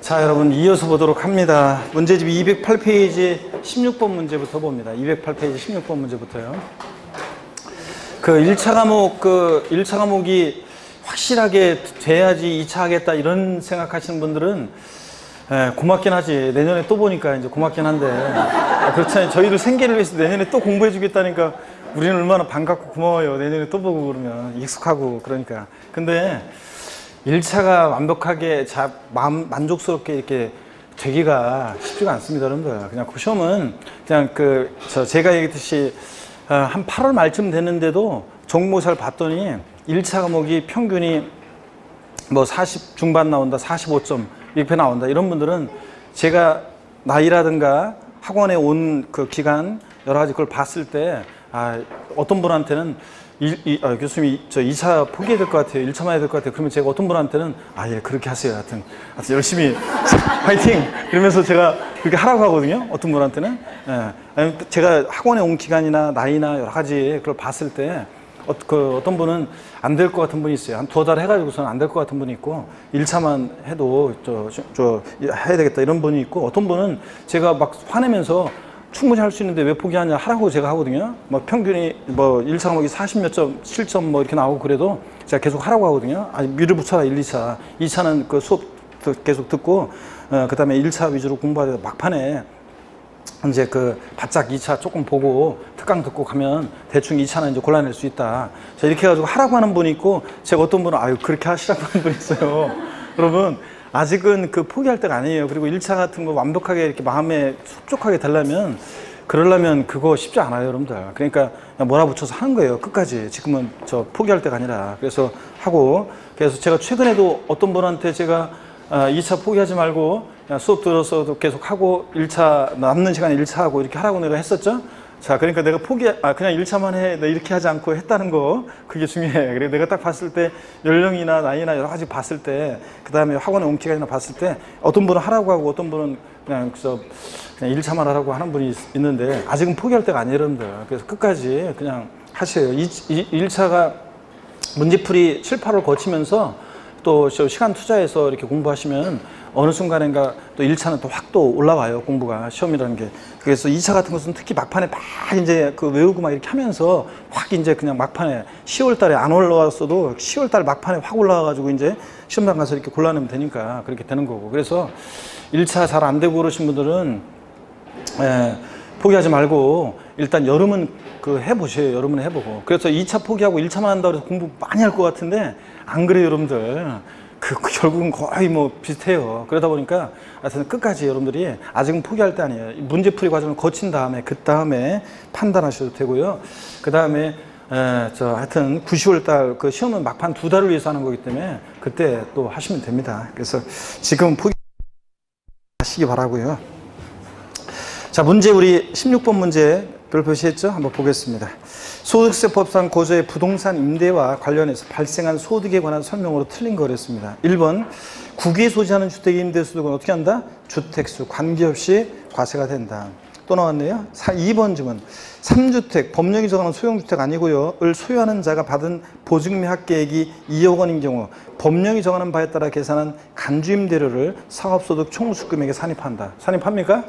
자, 여러분 이어서 보도록 합니다. 문제집 208페이지 16번 문제부터 봅니다. 208페이지 16번 문제부터요. 그 1차 과목이 확실하게 돼야지 2차 하겠다 이런 생각하시는 분들은 고맙긴 하지. 내년에 또 보니까 이제 고맙긴 한데 그렇잖아요. 저희도 생계를 위해서 내년에 또 공부해 주겠다니까 우리는 얼마나 반갑고 고마워요. 내년에 또 보고 그러면 익숙하고 그러니까. 근데 1차가 완벽하게 만족스럽게 이렇게 되기가 쉽지가 않습니다, 여러분들. 그냥 그 시험은 그냥 제가 얘기했듯이 한 8월 말쯤 됐는데도 정모사를 봤더니 1차 과목이 평균이 뭐 40 중반 나온다, 45점 이렇게 나온다. 이런 분들은 제가 나이라든가 학원에 온 그 기간 여러 가지 그걸 봤을 때 어떤 분한테는 교수님 저 2차 포기해야 될 것 같아요. 1차만 해야 될 것 같아요. 그러면 제가 어떤 분한테는 예 그렇게 하세요. 하여튼 열심히 화이팅! 이러면서 제가 그렇게 하라고 하거든요. 어떤 분한테는. 제가 학원에 온 기간이나 나이나 여러 가지 그걸 봤을 때 어떤 분은 안 될 것 같은 분이 있어요. 한 2달 해가지고서는 안 될 것 같은 분이 있고 1차만 해도 해야 되겠다 이런 분이 있고 어떤 분은 제가 막 화내면서 충분히 할 수 있는데 왜 포기하냐 하라고 제가 하거든요. 뭐 평균이 뭐 1차 과목이 40몇 점, 7점 뭐 이렇게 나오고 그래도 제가 계속 하라고 하거든요. 미를 붙여라 1, 2차. 2차는 그 수업 계속 듣고 그 다음에 1차 위주로 공부하다가 막판에 이제 바짝 2차 조금 보고 특강 듣고 가면 대충 2차는 이제 골라낼 수 있다. 자, 이렇게 해가지고 하라고 하는 분이 있고 제가 어떤 분은 그렇게 하시라고 하는 분이 있어요. 여러분 아직은 포기할 때가 아니에요. 그리고 1차 같은 거 완벽하게 이렇게 마음에 흡족하게 되려면 그러려면 그거 쉽지 않아요, 여러분들. 그러니까 몰아붙여서 하는 거예요, 끝까지. 지금은 포기할 때가 아니라. 그래서 하고, 그래서 제가 최근에도 어떤 분한테 제가 2차 포기하지 말고 수업 들어서도 계속 하고 1차 남는 시간에 1차 하고 이렇게 하라고 내가 했었죠. 자, 그러니까 내가 그냥 1차만 해. 나 이렇게 하지 않고 했다는 거, 그게 중요해. 그래, 내가 딱 봤을 때, 연령이나 나이나 여러 가지 봤을 때, 그 다음에 학원에 온 기간이나 봤을 때, 어떤 분은 하라고 하고, 어떤 분은 그냥 1차만 하라고 하는 분이 있는데, 아직은 포기할 때가 아니에요, 여러분들. 그래서 끝까지 그냥 하세요. 1차가 문제풀이 7, 8월 거치면서 또 시간 투자해서 이렇게 공부하시면 어느 순간인가 또 1차는 또 확 또 올라와요, 공부가, 시험이라는 게. 그래서 2차 같은 것은 특히 막판에 막 이제 외우고 막 이렇게 하면서 확 이제 그냥 막판에 10월 달에 안 올라왔어도 10월 달 막판에 확 올라와가지고 이제 시험장 가서 이렇게 골라내면 되니까 그렇게 되는 거고. 그래서 1차 잘 안 되고 그러신 분들은 포기하지 말고 일단 여름은 해보세요. 여름은 해보고. 그래서 2차 포기하고 1차만 한다고 해서 공부 많이 할 것 같은데 안 그래요, 여러분들. 결국은 거의 뭐 비슷해요. 그러다 보니까 하여튼 끝까지 여러분들이 아직은 포기할 때 아니에요. 문제풀이 과정을 거친 다음에 그 다음에 판단하셔도 되고요. 그 다음에 하여튼 9, 10월 달 시험은 막판 2달을 위해서 하는 거기 때문에 그때 또 하시면 됩니다. 그래서 지금 포기하시기 바라고요. 자, 문제 우리 16번 문제 별 표시했죠? 한번 보겠습니다. 소득세법상 고조의 부동산 임대와 관련해서 발생한 소득에 관한 설명으로 틀린 거랬습니다. 1번 국유에 소지하는 주택의 임대소득은 어떻게 한다? 주택수 관계없이 과세가 된다. 또 나왔네요. 2번 질문. 3주택 법령이 정하는 소형주택 아니고요 을 소유하는 자가 받은 보증미 합계액이 2억 원인 경우 법령이 정하는 바에 따라 계산한 간주임대료를 사업소득 총수금액에 산입한다. 산입합니까?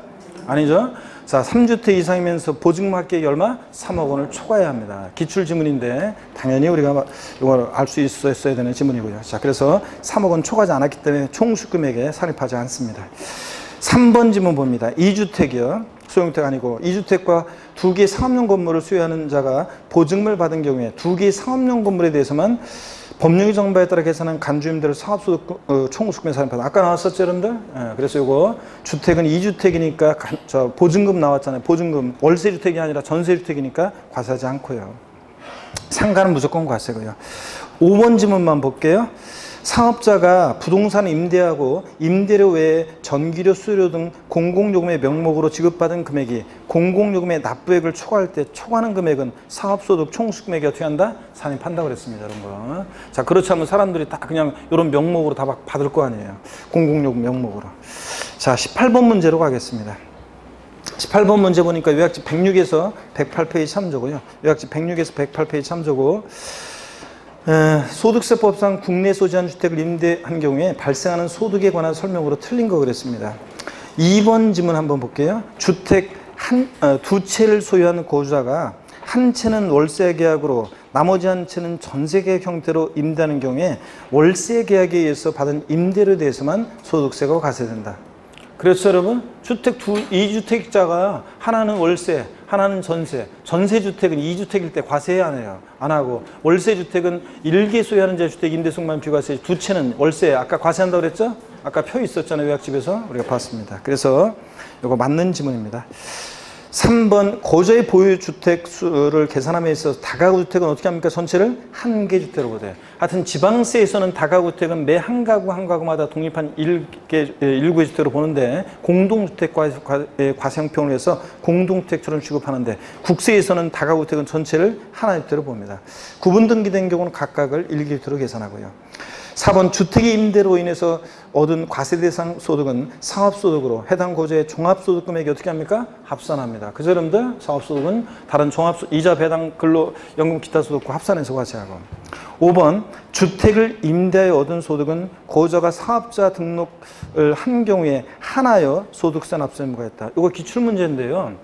아니죠. 자, 3주택 이상이면서 보증금 합계액이 얼마? 3억 원을 초과해야 합니다. 기출지문인데 당연히 우리가 이걸 알 수 있어야 되는 지문이고요. 자, 그래서 3억 원 초과하지 않았기 때문에 총수금액에 산입하지 않습니다. 3번 지문 봅니다. 2주택이요. 소형주택 아니고 2주택과 2개의 상업용 건물을 소유하는 자가 보증금을 받은 경우에 2개의 상업용 건물에 대해서만 법령이 정한 바에 따라 계산한 간주임대를 사업소득 총수금에 산입한다. 아까 나왔었죠, 여러분들? 그래서 이거 주택은 2주택이니까 보증금 나왔잖아요. 보증금 월세주택이 아니라 전세주택이니까 과세하지 않고요. 상가는 무조건 과세고요. 5번 지문만 볼게요. 사업자가 부동산을 임대하고 임대료 외에 전기료, 수료 등 공공요금의 명목으로 지급받은 금액이 공공요금의 납부액을 초과할 때 초과하는 금액은 사업소득 총수금액이 어떻게 한다? 산입한다고 그랬습니다. 이런 거. 자, 그렇지 않으면 사람들이 다 그냥 이런 명목으로 다 받을 거 아니에요. 공공요금 명목으로. 자, 18번 문제로 가겠습니다. 18번 문제 보니까 요약집 106에서 108페이지 참조고요. 요약집 106에서 108페이지 참조고 소득세법상 국내 소지한 주택을 임대한 경우에 발생하는 소득에 관한 설명으로 틀린 거 그랬습니다. 2번 지문 한번 볼게요. 주택 두 채를 소유한 거주자가 한 채는 월세 계약으로 나머지 한 채는 전세 계약 형태로 임대하는 경우에 월세 계약에 의해서 받은 임대료에 대해서만 소득세가 과세된다. 그렇죠, 여러분? 주택 2주택자가 하나는 월세, 하나는 전세. 전세주택은 2주택일 때 과세 안 해요. 안 하고. 월세주택은 1개 소유하는 자 주택 임대속만 비과세. 두 채는 월세. 아까 과세한다고 그랬죠? 아까 표 있었잖아요. 요약집에서. 우리가 봤습니다. 그래서 이거 맞는 지문입니다. 3번 거주의 보유 주택 수를 계산함에 있어서 다가구 주택은 어떻게 합니까? 전체를 한 개 주택으로 보대요. 하여튼 지방세에서는 다가구 주택은 매 한 가구마다 독립한 1구의 주택으로 보는데 공동주택 과세형평을 해서 공동주택처럼 취급하는데 국세에서는 다가구 주택은 전체를 하나의 주택으로 봅니다. 구분 등기된 경우는 각각을 1개 주택으로 계산하고요. 4번 주택의 임대로 인해서 얻은 과세 대상 소득은 상업소득으로 해당 거주의 종합소득 금액이 어떻게 합니까? 합산합니다. 그죠, 여러분들? 상업소득은 다른 이자 배당 근로연금 기타 소득과 합산해서 과세하고. 5번 주택을 임대하여 얻은 소득은 거주자가 사업자 등록을 한 경우에 하나여 소득세 납세 의무가 있다. 이거 기출문제인데요.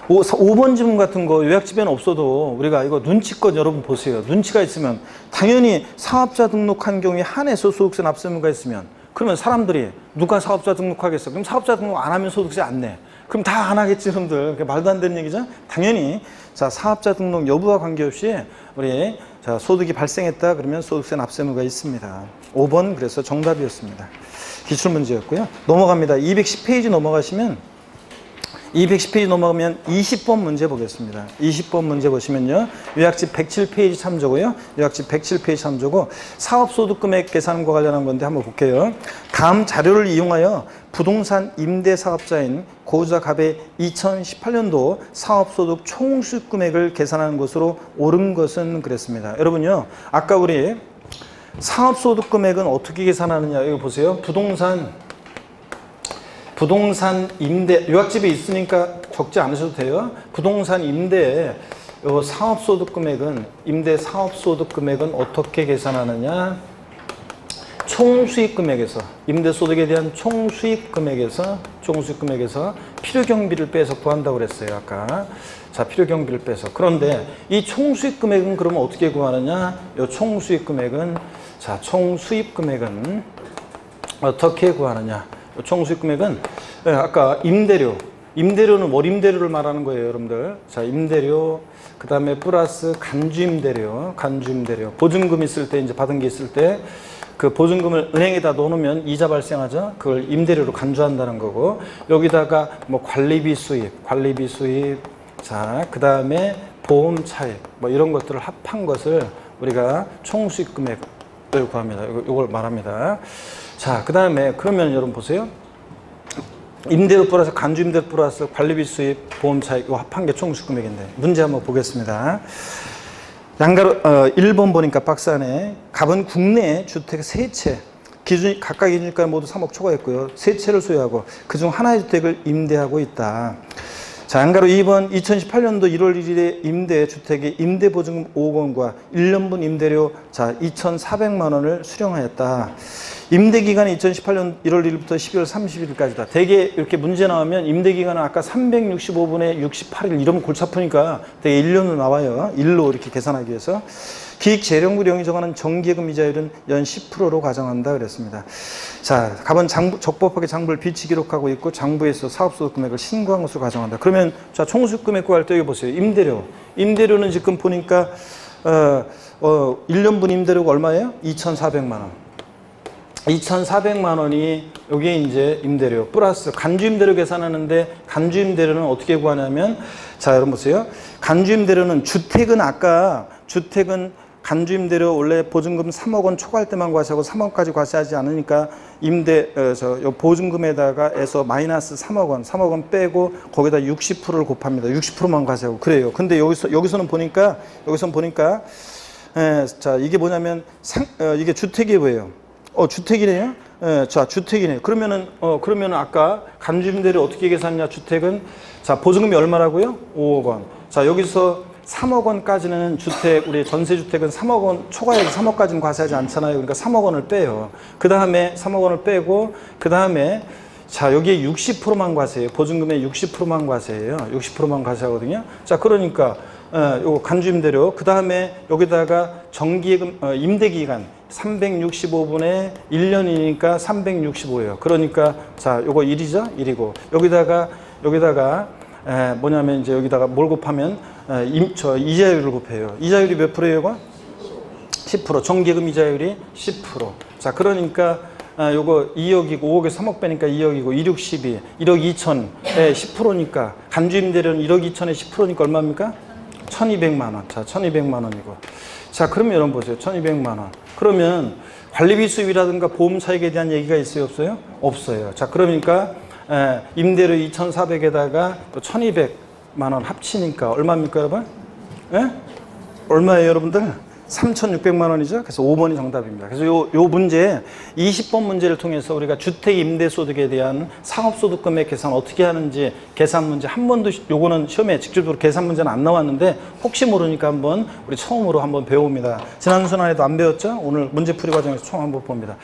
5번 지문 같은 거 요약집에는 없어도 우리가 이거 눈치껏 여러분 보세요. 눈치가 있으면 당연히 사업자 등록한 경우에 한해서 소득세 납세 의무가 있으면 그러면 사람들이 누가 사업자 등록하겠어? 그럼 사업자 등록 안 하면 소득세 안 내. 그럼 다 안 하겠지, 여러분들. 말도 안 되는 얘기죠? 당연히 자 사업자 등록 여부와 관계없이 우리 자 소득이 발생했다 그러면 소득세 납세 의무가 있습니다. 5번 그래서 정답이었습니다. 기출문제였고요. 넘어갑니다. 210페이지 넘어가시면 210페이지 넘어가면 20번 문제 보겠습니다. 20번 문제 보시면요. 요약집 107페이지 참조고요. 요약집 107페이지 참조고 사업소득금액 계산과 관련한 건데 한번 볼게요. 다음 자료를 이용하여 부동산 임대사업자인 거주자 갑의 2018년도 사업소득 총수익금액을 계산하는 것으로 옳은 것은 그랬습니다. 여러분요. 아까 우리 사업소득금액은 어떻게 계산하느냐 이거 보세요. 부동산 임대, 요약집에 있으니까 적지 않으셔도 돼요. 부동산 임대에 사업소득금액은, 임대 사업소득금액은 어떻게 계산하느냐. 총수익금액에서, 임대소득에 대한 총수익금액에서 필요경비를 빼서 구한다고 그랬어요, 아까. 자, 필요경비를 빼서. 그런데 이 총수익금액은 그러면 어떻게 구하느냐. 이 총수익금액은, 자, 총수익금액은 어떻게 구하느냐. 총수익금액은 아까 임대료는 월임대료를 말하는 거예요, 여러분들. 자, 임대료, 그 다음에 플러스 간주임대료, 보증금 있을 때, 이제 받은 게 있을 때 그 보증금을 은행에다 넣어놓으면 이자 발생하죠. 그걸 임대료로 간주한다는 거고, 여기다가 뭐 관리비 수입, 자, 그 다음에 보험 차입, 뭐 이런 것들을 합한 것을 우리가 총수익금액을 구합니다. 이걸 말합니다. 자, 그 다음에 그러면 여러분 보세요. 임대료 플러스 간주임대료 플러스 관리비 수입, 보험 차익 이거 합한 게 총수익금액인데 문제 한번 보겠습니다. 양가로 1번 보니까 박스 안에 갑은 국내 주택 3채 각각 기준일가 모두 3억 초과했고요. 3채를 소유하고 그중 하나의 주택을 임대하고 있다. 자, 양가로 2번 2018년도 1월 1일에 임대 주택의 임대보증금 5억 원과 1년분 임대료 자 2,400만 원을 수령하였다. 임대기간이 2018년 1월 1일부터 12월 30일까지다. 대개 이렇게 문제 나오면 임대기간은 아까 365분에 68일 이러면 골치 아프니까 대개 1년으로 나와요. 1로 이렇게 계산하기 위해서. 기획재정부령이 정하는 정기예금 이자율은 연 10%로 가정한다 그랬습니다. 자, 갑은 적법하게 장부를 비치 기록하고 있고 장부에서 사업소득 금액을 신고한 것으로 가정한다. 그러면 자, 총수익 금액 구할 때 여기 보세요. 임대료는 지금 보니까 1년분 임대료가 얼마예요? 2,400만 원. 2,400만 원이 여기에 이제 임대료 플러스 간주임대료 계산하는데 간주임대료는 어떻게 구하냐면 자, 여러분 보세요. 간주임대료는 주택은 간주임대료 원래 보증금 3억 원 초과할 때만 과세하고 3억까지 과세하지 않으니까 보증금에다가 해서 마이너스 3억 원 빼고 거기다 60%를 곱합니다. 60%만 과세하고 그래요. 근데 여기서는 보니까 자, 이게 뭐냐면 이게 주택이 뭐예요? 주택이네요. 자, 주택이네. 그러면은 아까 간주임대료 어떻게 계산했냐? 주택은 자, 보증금이 얼마라고요? 5억 원. 자, 여기서 3억 원까지는 주택, 우리 전세주택은 3억 원 초과해서 3억까지는 과세하지 않잖아요. 그러니까 3억 원을 빼요. 그 다음에 3억 원을 빼고, 그 다음에 자, 여기에 60%만 과세예요. 보증금의 60%만 과세예요. 60%만 과세하거든요. 자, 그러니까 요거 간주임대료, 그 다음에 여기다가 정기예금, 임대기간 365분의 1년이니까 365예요. 그러니까 자, 요거 1이죠? 1이고 여기다가 뭐냐면 이제 여기다가 뭘 곱하면 이자율을 곱해요. 이자율이 몇 프로예요? 10%. 정기예금 이자율이 10%. 자, 그러니까 요거 2억이고 5억에 3억 빼니까 2억이고 2, 6, 12, 1억 2천에 10%니까 간주임대료는 1억 2천에 10%니까 얼마입니까? 1200만 원. 자, 1200만 원이고. 자, 그러면 여러분 보세요. 1200만 원. 그러면 관리비 수입이라든가 보험 차익에 대한 얘기가 있어요? 없어요? 없어요. 자, 그러니까 임대료 2,400에다가 또 1200만 원 합치니까 얼마입니까, 여러분? 예? 얼마예요, 여러분들? 3,600만 원이죠. 그래서 5번이 정답입니다. 그래서 요 문제 20번 문제를 통해서 우리가 주택 임대 소득에 대한 상업소득 금액 계산 어떻게 하는지 계산 문제 한 번도, 요거는 시험에 직접적으로 계산 문제는 안 나왔는데 혹시 모르니까 한번 우리 처음으로 한번 배워봅니다. 지난 순환에도 안 배웠죠? 오늘 문제풀이 과정에서 총 한번 봅니다.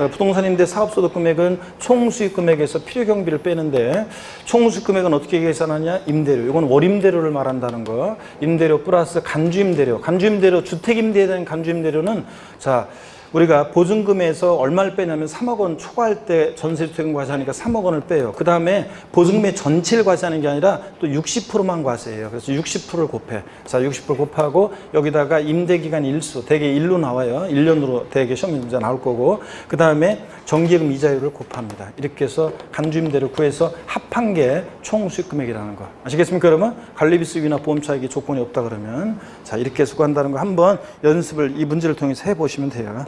부동산 임대 사업소득 금액은 총 수익 금액에서 필요 경비를 빼는데 총 수익 금액은 어떻게 계산하냐? 임대료. 이건 월임대료를 말한다는 거. 임대료 플러스 간주임대료. 간주임대료 주택임대에 대한 간주임대료는 자, 우리가 보증금에서 얼마를 빼냐면 3억 원 초과할 때 전세주택은 과세하니까 3억 원을 빼요. 그 다음에 보증금의 전체를 과세하는 게 아니라 또 60%만 과세해요. 그래서 60%를 곱해. 자, 60% 곱하고 여기다가 임대기간 일수, 대개 1로 나와요. 1년으로 대개 시험 문제 나올 거고, 그 다음에 정기예금 이자율을 곱합니다. 이렇게 해서 간주임대를 구해서 합한 게 총 수익금액이라는 거. 아시겠습니까, 여러분? 관리비 수입이나 보험 차익이 조건이 없다 그러면 자, 이렇게 해서 구한다는 거 한번 연습을 이 문제를 통해서 해보시면 돼요.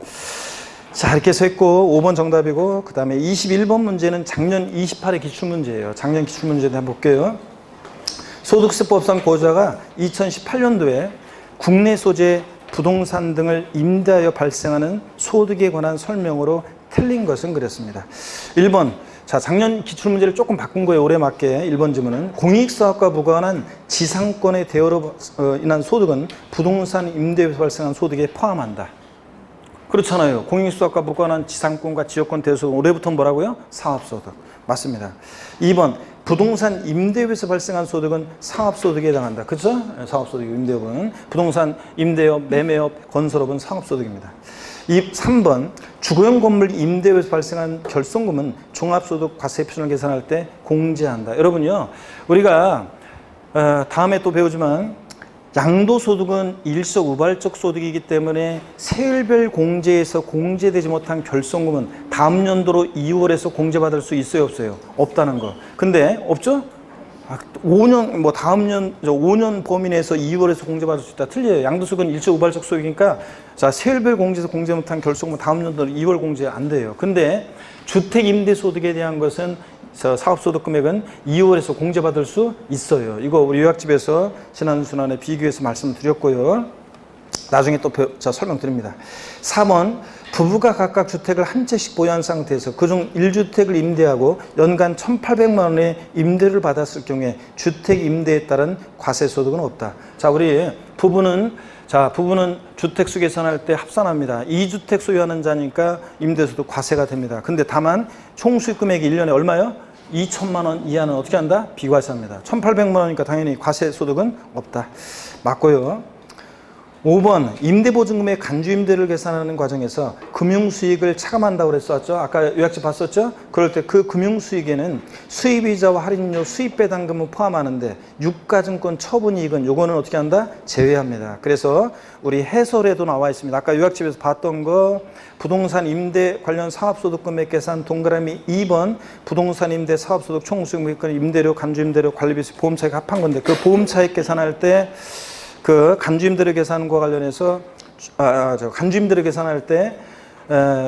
자, 이렇게 해서 했고 5번 정답이고, 그 다음에 21번 문제는 작년 28회 기출문제예요. 작년 기출문제도 한번 볼게요. 소득세법상 고자가 2018년도에 국내 소재 부동산 등을 임대하여 발생하는 소득에 관한 설명으로 틀린 것은 그랬습니다. 1번, 자, 작년 기출문제를 조금 바꾼 거예요. 올해 맞게. 1번 질문은 공익사업과 무관한 지상권의 대여로 인한 소득은 부동산 임대에서 발생한 소득에 포함한다. 그렇잖아요. 공익사업과 무관한 지상권과 지역권 대여소득은 올해부터 뭐라고요? 사업소득. 맞습니다. 2번, 부동산 임대업에서 발생한 소득은 상업소득에 해당한다. 그렇죠? 사업소득, 임대업은. 부동산 임대업, 매매업, 건설업은 상업소득입니다. 3번, 주거용 건물 임대업에서 발생한 결손금은 종합소득 과세 표준을 계산할 때 공제한다. 여러분요, 우리가 다음에 또 배우지만 양도소득은 일시우발적 소득이기 때문에 세율별 공제에서 공제되지 못한 결손금은 다음 연도로 2월에서 공제받을 수 있어요, 없어요? 없다는 거. 근데 없죠? 5년, 뭐 다음 년, 5년 범위 내에서 2월에서 공제받을 수 있다. 틀려요. 양도소득은 일시우발적 소득이니까 자, 세율별 공제에서 공제 못한 결손금은 다음 연도 2월 공제 안 돼요. 근데 주택임대소득에 대한 것은 사업소득 금액은 2월에서 공제받을 수 있어요. 이거 우리 요약집에서 지난 순환에 비교해서 말씀드렸고요. 나중에 또 설명드립니다. 3번, 부부가 각각 주택을 한 채씩 보유한 상태에서 그중 1주택을 임대하고 연간 1,800만 원의 임대를 받았을 경우에 주택 임대에 따른 과세소득은 없다. 자, 우리 부부는 주택수 계산할 때 합산합니다. 2주택 소유하는 자니까 임대소득 과세가 됩니다. 근데 다만 총수익 금액이 1년에 얼마요? 2천만 원 이하는 어떻게 한다? 비과세합니다. 1,800만 원이니까 당연히 과세소득은 없다. 맞고요. 5번, 임대보증금의 간주임대를 계산하는 과정에서 금융수익을 차감한다고 그랬었죠. 아까 요약집 봤었죠. 그럴 때 그 금융수익에는 수입이자와 할인료, 수입배당금을 포함하는데 유가증권 처분이익은 요거는 어떻게 한다? 제외합니다. 그래서 우리 해설에도 나와 있습니다. 아까 요약집에서 봤던 거 부동산 임대 관련 사업소득 금액 계산 동그라미 2번 부동산 임대 사업소득 총수익 임대료, 간주임대료, 관리비, 보험차익 합한 건데 그 보험차익 계산할 때 그 간주임대료 계산과 관련해서 간주임대료 계산할 때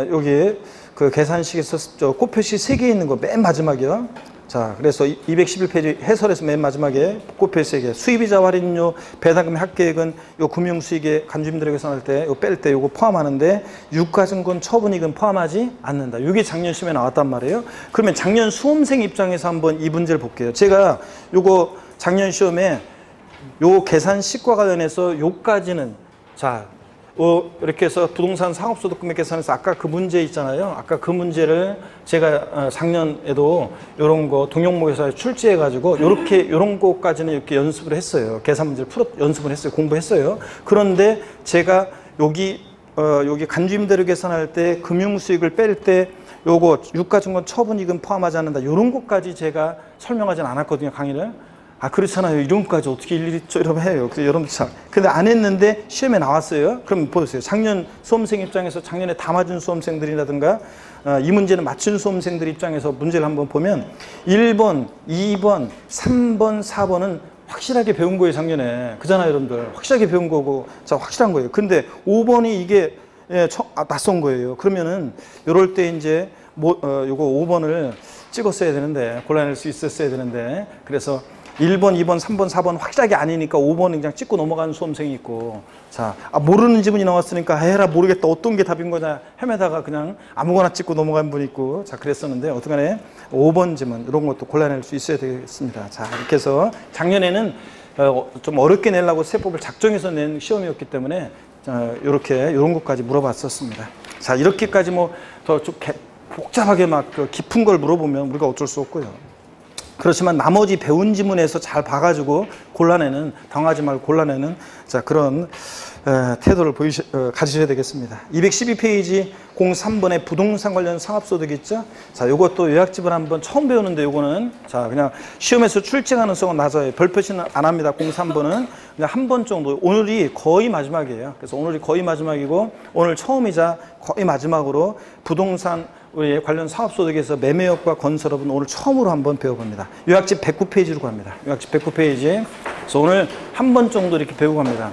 여기 그 계산식에서 곱표시 3개 있는 거 맨 마지막이요. 자, 그래서 211페이지 해설에서 맨 마지막에 곱표시 3개. 수입이자 할인료, 배당금의 합계액은 요 금융수익에 간주임대료 계산할 때 요 뺄 때 요거 포함하는데 유가증권 처분이익은 포함하지 않는다. 이게 작년 시험에 나왔단 말이에요. 그러면 작년 수험생 입장에서 한번 이 문제를 볼게요. 제가 요거 작년 시험에 요 계산식과 관련해서 요까지는 자, 이렇게 해서 부동산 상업소득금액 계산해서 아까 그 문제 있잖아요. 아까 그 문제를 제가 작년에도 요런 거 동영목에서 출제해가지고 요렇게 요런 거까지는 이렇게 연습을 했어요. 계산 문제를 연습을 했어요. 공부했어요. 그런데 제가 여기 간주임대료 계산할 때 금융수익을 뺄 때 요거 유가증권 처분이익은 포함하지 않는다. 요런 것까지 제가 설명하진 않았거든요. 강의를. 그렇잖아요. 이런 것까지 어떻게 일일이 이러면 해요. 그래서 여러분 참. 근데 안 했는데 시험에 나왔어요. 그럼 보세요. 작년 수험생 입장에서 작년에 다 맞은 수험생들이라든가 이 문제는 맞춘 수험생들 입장에서 문제를 한번 보면 1번, 2번, 3번, 4번은 확실하게 배운 거예요. 작년에. 그잖아요, 여러분들. 확실하게 배운 거고, 자, 확실한 거예요. 근데 5번이 이게 낯선 거예요. 그러면은 요럴 때 이제 요거 5번을 찍었어야 되는데 골라낼 수 있었어야 되는데 그래서 1번, 2번, 3번, 4번 확실하게 아니니까 5번 그냥 찍고 넘어가는 수험생이 있고 자, 모르는 지문이 나왔으니까 해라 모르겠다 어떤 게 답인 거냐 헤매다가 그냥 아무거나 찍고 넘어간 분이 있고 자 그랬었는데 어떡하네 5번 지문 이런 것도 골라낼 수 있어야 되겠습니다. 자 이렇게 해서 작년에는 좀 어렵게 내려고 세법을 작정해서 낸 시험이었기 때문에 이렇게 이런 것까지 물어봤었습니다. 자 이렇게까지 뭐 더 좀 복잡하게 막 깊은 걸 물어보면 우리가 어쩔 수 없고요. 그렇지만 나머지 배운 지문에서 잘 봐가지고 골라내는 당하지 말고 골라내는 자 그런 태도를 가지셔야 되겠습니다. 212페이지 03번에 부동산 관련 상업소득 있죠? 자, 요것도 요약집을 한번 처음 배우는데 요거는 자 그냥 시험에서 출제 가능성은 낮아요. 별 표시는 안 합니다. 03번은 그냥 한 번 정도. 오늘이 거의 마지막이에요. 그래서 오늘이 거의 마지막이고 오늘 처음이자 거의 마지막으로 부동산 우리 관련 사업소득에서 매매업과 건설업은 오늘 처음으로 한번 배워봅니다. 요약집 109페이지로 갑니다. 요약집 109페이지. 그래서 오늘 한 번 정도 이렇게 배우고 갑니다.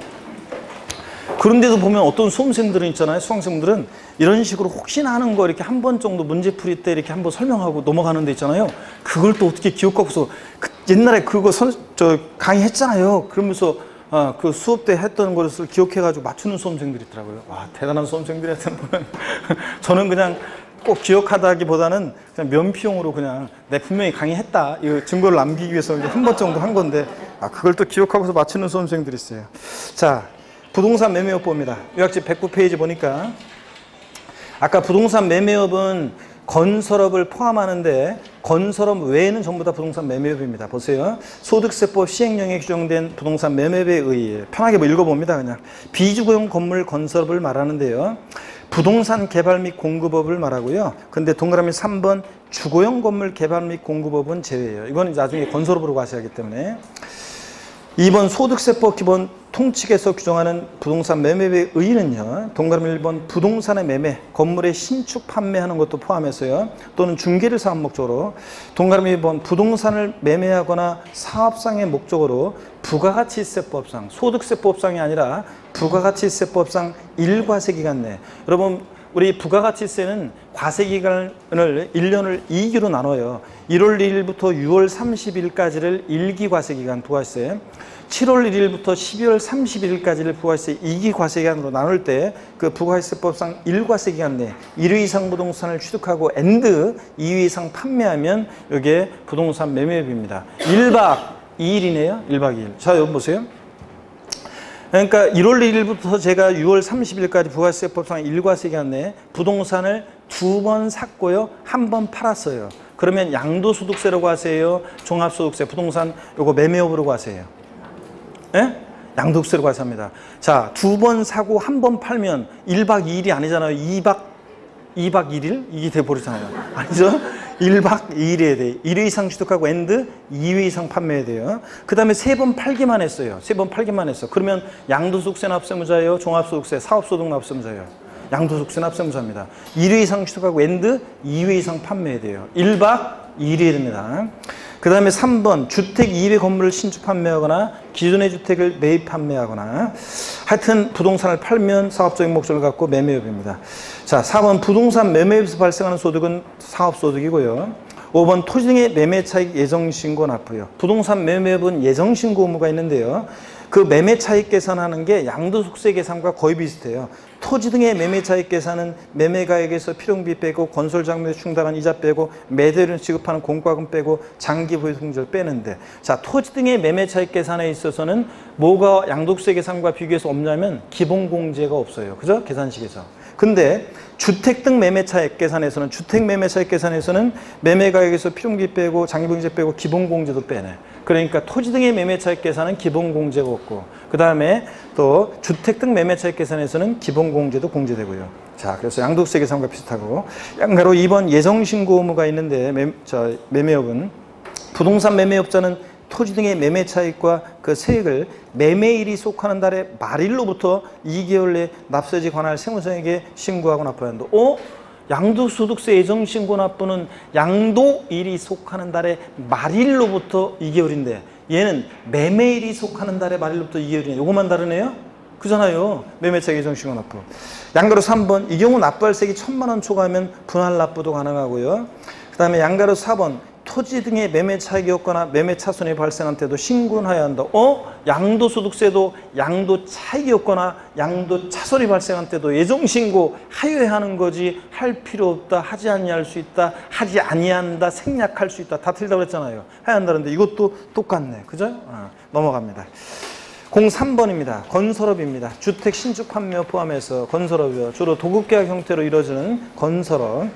그런데도 보면 어떤 수험생들은 있잖아요. 수강생들은 이런 식으로 혹시나 하는 거 이렇게 한 번 정도 문제풀이 때 이렇게 한번 설명하고 넘어가는 데 있잖아요. 그걸 또 어떻게 기억하고서 옛날에 그거 강의했잖아요. 그러면서 그 수업 때 했던 것을 기억해가지고 맞추는 수험생들이 있더라고요. 와, 대단한 수험생들이었던 보면 저는 그냥 꼭 기억하다기보다는 그냥 면피용으로 그냥 내 분명히 강의했다 이 증거를 남기기 위해서 한 번 정도 한 건데 그걸 또 기억하고서 맞추는 수험생들이 있어요. 자, 부동산 매매업보입니다. 요약집 109페이지 보니까 아까 부동산 매매업은 건설업을 포함하는데 건설업 외에는 전부 다 부동산 매매업입니다. 보세요. 소득세법 시행령에 규정된 부동산 매매업에 의해 편하게 뭐 읽어봅니다. 그냥 비주거용 건물 건설업을 말하는데요. 부동산 개발 및 공급업을 말하고요. 근데 동그라미 3번 주거용 건물 개발 및 공급업은 제외예요. 이건 나중에 건설업으로 가셔야 하기 때문에 2번 소득세법 기본 통칙에서 규정하는 부동산 매매에 의의는요. 동그라미 1번 부동산의 매매, 건물의 신축 판매하는 것도 포함해서요. 또는 중개를 사업 목적으로 동그라미 2번 부동산을 매매하거나 사업상의 목적으로 부가가치세법상, 소득세법상이 아니라 부가가치세법상 일과세기간 내 여러분 우리 부가가치세는 과세기간을 1년을 2기로 나눠요. 1월 1일부터 6월 30일까지를 1기 과세기간 부가세 7월 1일부터 12월 31일까지를 부가세 2기 과세기간으로 나눌 때 그 부가세법상 1과세기간 내 1회 이상 부동산을 취득하고 앤드 2회 이상 판매하면 이게 부동산 매매업입니다. 1박 2일이네요. 1박 2일. 자, 여기 보세요. 그러니까 1월 1일부터 제가 6월 30일까지 부가세법상 1과세기간 내에 부동산을 2번 샀고요. 1번 팔았어요. 그러면 양도소득세라고 하세요. 종합소득세, 부동산 요거 매매업으로 하세요. 예? 양도소득세로 하십니다. 자, 2번 사고 1번 팔면 1박 2일이 아니잖아요. 2박 1일? 이게 돼버리잖아요. 아니죠? 1박 2일에 대해 1회 이상 취득하고 앤드 2회 이상 판매해야 돼요. 그 다음에 3번 팔기만 했어요. 3번 팔기만 했어. 그러면 양도소득세 납세무자예요? 종합소득세, 사업소득 납세무자예요? 양도소득세 납세무자입니다. 1회 이상 취득하고 앤드 2회 이상 판매해야 돼요. 1박 2일이 됩니다. 그 다음에 3번 주택 2회 건물을 신축 판매하거나 기존의 주택을 매입 판매하거나 하여튼 부동산을 팔면 사업적인 목적을 갖고 매매업입니다. 자, 4번 부동산 매매업에서 발생하는 소득은 사업소득이고요. 5번 토지 등의 매매차익 예정신고 납부요. 부동산 매매업은 예정신고 의무가 있는데요. 그 매매 차익 계산하는 게 양도소득세 계산과 거의 비슷해요. 토지 등의 매매 차익 계산은 매매가액에서 필요비 빼고 건설 장면에 충당한 이자 빼고 매도료를 지급하는 공과금 빼고 장기 보유 손실 빼는데, 자, 토지 등의 매매 차익 계산에 있어서는 뭐가 양도소득세 계산과 비교해서 없냐면 기본 공제가 없어요. 그죠? 계산식에서. 근데 주택 등 매매 차익 계산에서는, 주택 매매 차익 계산에서는 매매가액에서 필요비 빼고 장기 보유 빼고 기본 공제도 빼네. 그러니까 토지 등의 매매 차익 계산은 기본 공제가 없고, 그 다음에 또 주택 등 매매 차익 계산에서는 기본 공제도 공제되고요. 자, 그래서 양도소득세 계산과 비슷하고, 양가로 2번 예정신고 의무가 있는데, 매매업은 부동산 매매업자는 토지 등의 매매 차익과 그 세액을 매매일이 속하는 달의 말일로부터 2개월 내에 납세지 관할 세무서에게 신고하고 납부해야 한다. 양도소득세 예정신고 납부는 양도일이 속하는 달의 말일로부터 2개월인데 얘는 매매일이 속하는 달의 말일로부터 2개월이네. 요것만 다르네요. 그잖아요. 매매차익 예정신고 납부. 양가로 3번 이 경우 납부할세액이 1,000만 원 초과하면 분할 납부도 가능하고요. 그 다음에 양가로 4번 토지 등의 매매 차익이 없거나 매매 차손이 발생한 때도 신고는 해야 한다. 양도소득세도 양도 차익이 없거나 양도 차손이 발생한 때도 예정신고 하여야 하는 거지, 할 필요 없다, 하지 아니할 수 있다, 하지 아니한다, 생략할 수 있다, 다 틀리다고 그랬잖아요. 해야 한다는데 이것도 똑같네. 그죠? 넘어갑니다. 03번입니다. 건설업입니다. 주택 신축 판매 포함해서 건설업이요. 주로 도급계약 형태로 이루어지는 건설업.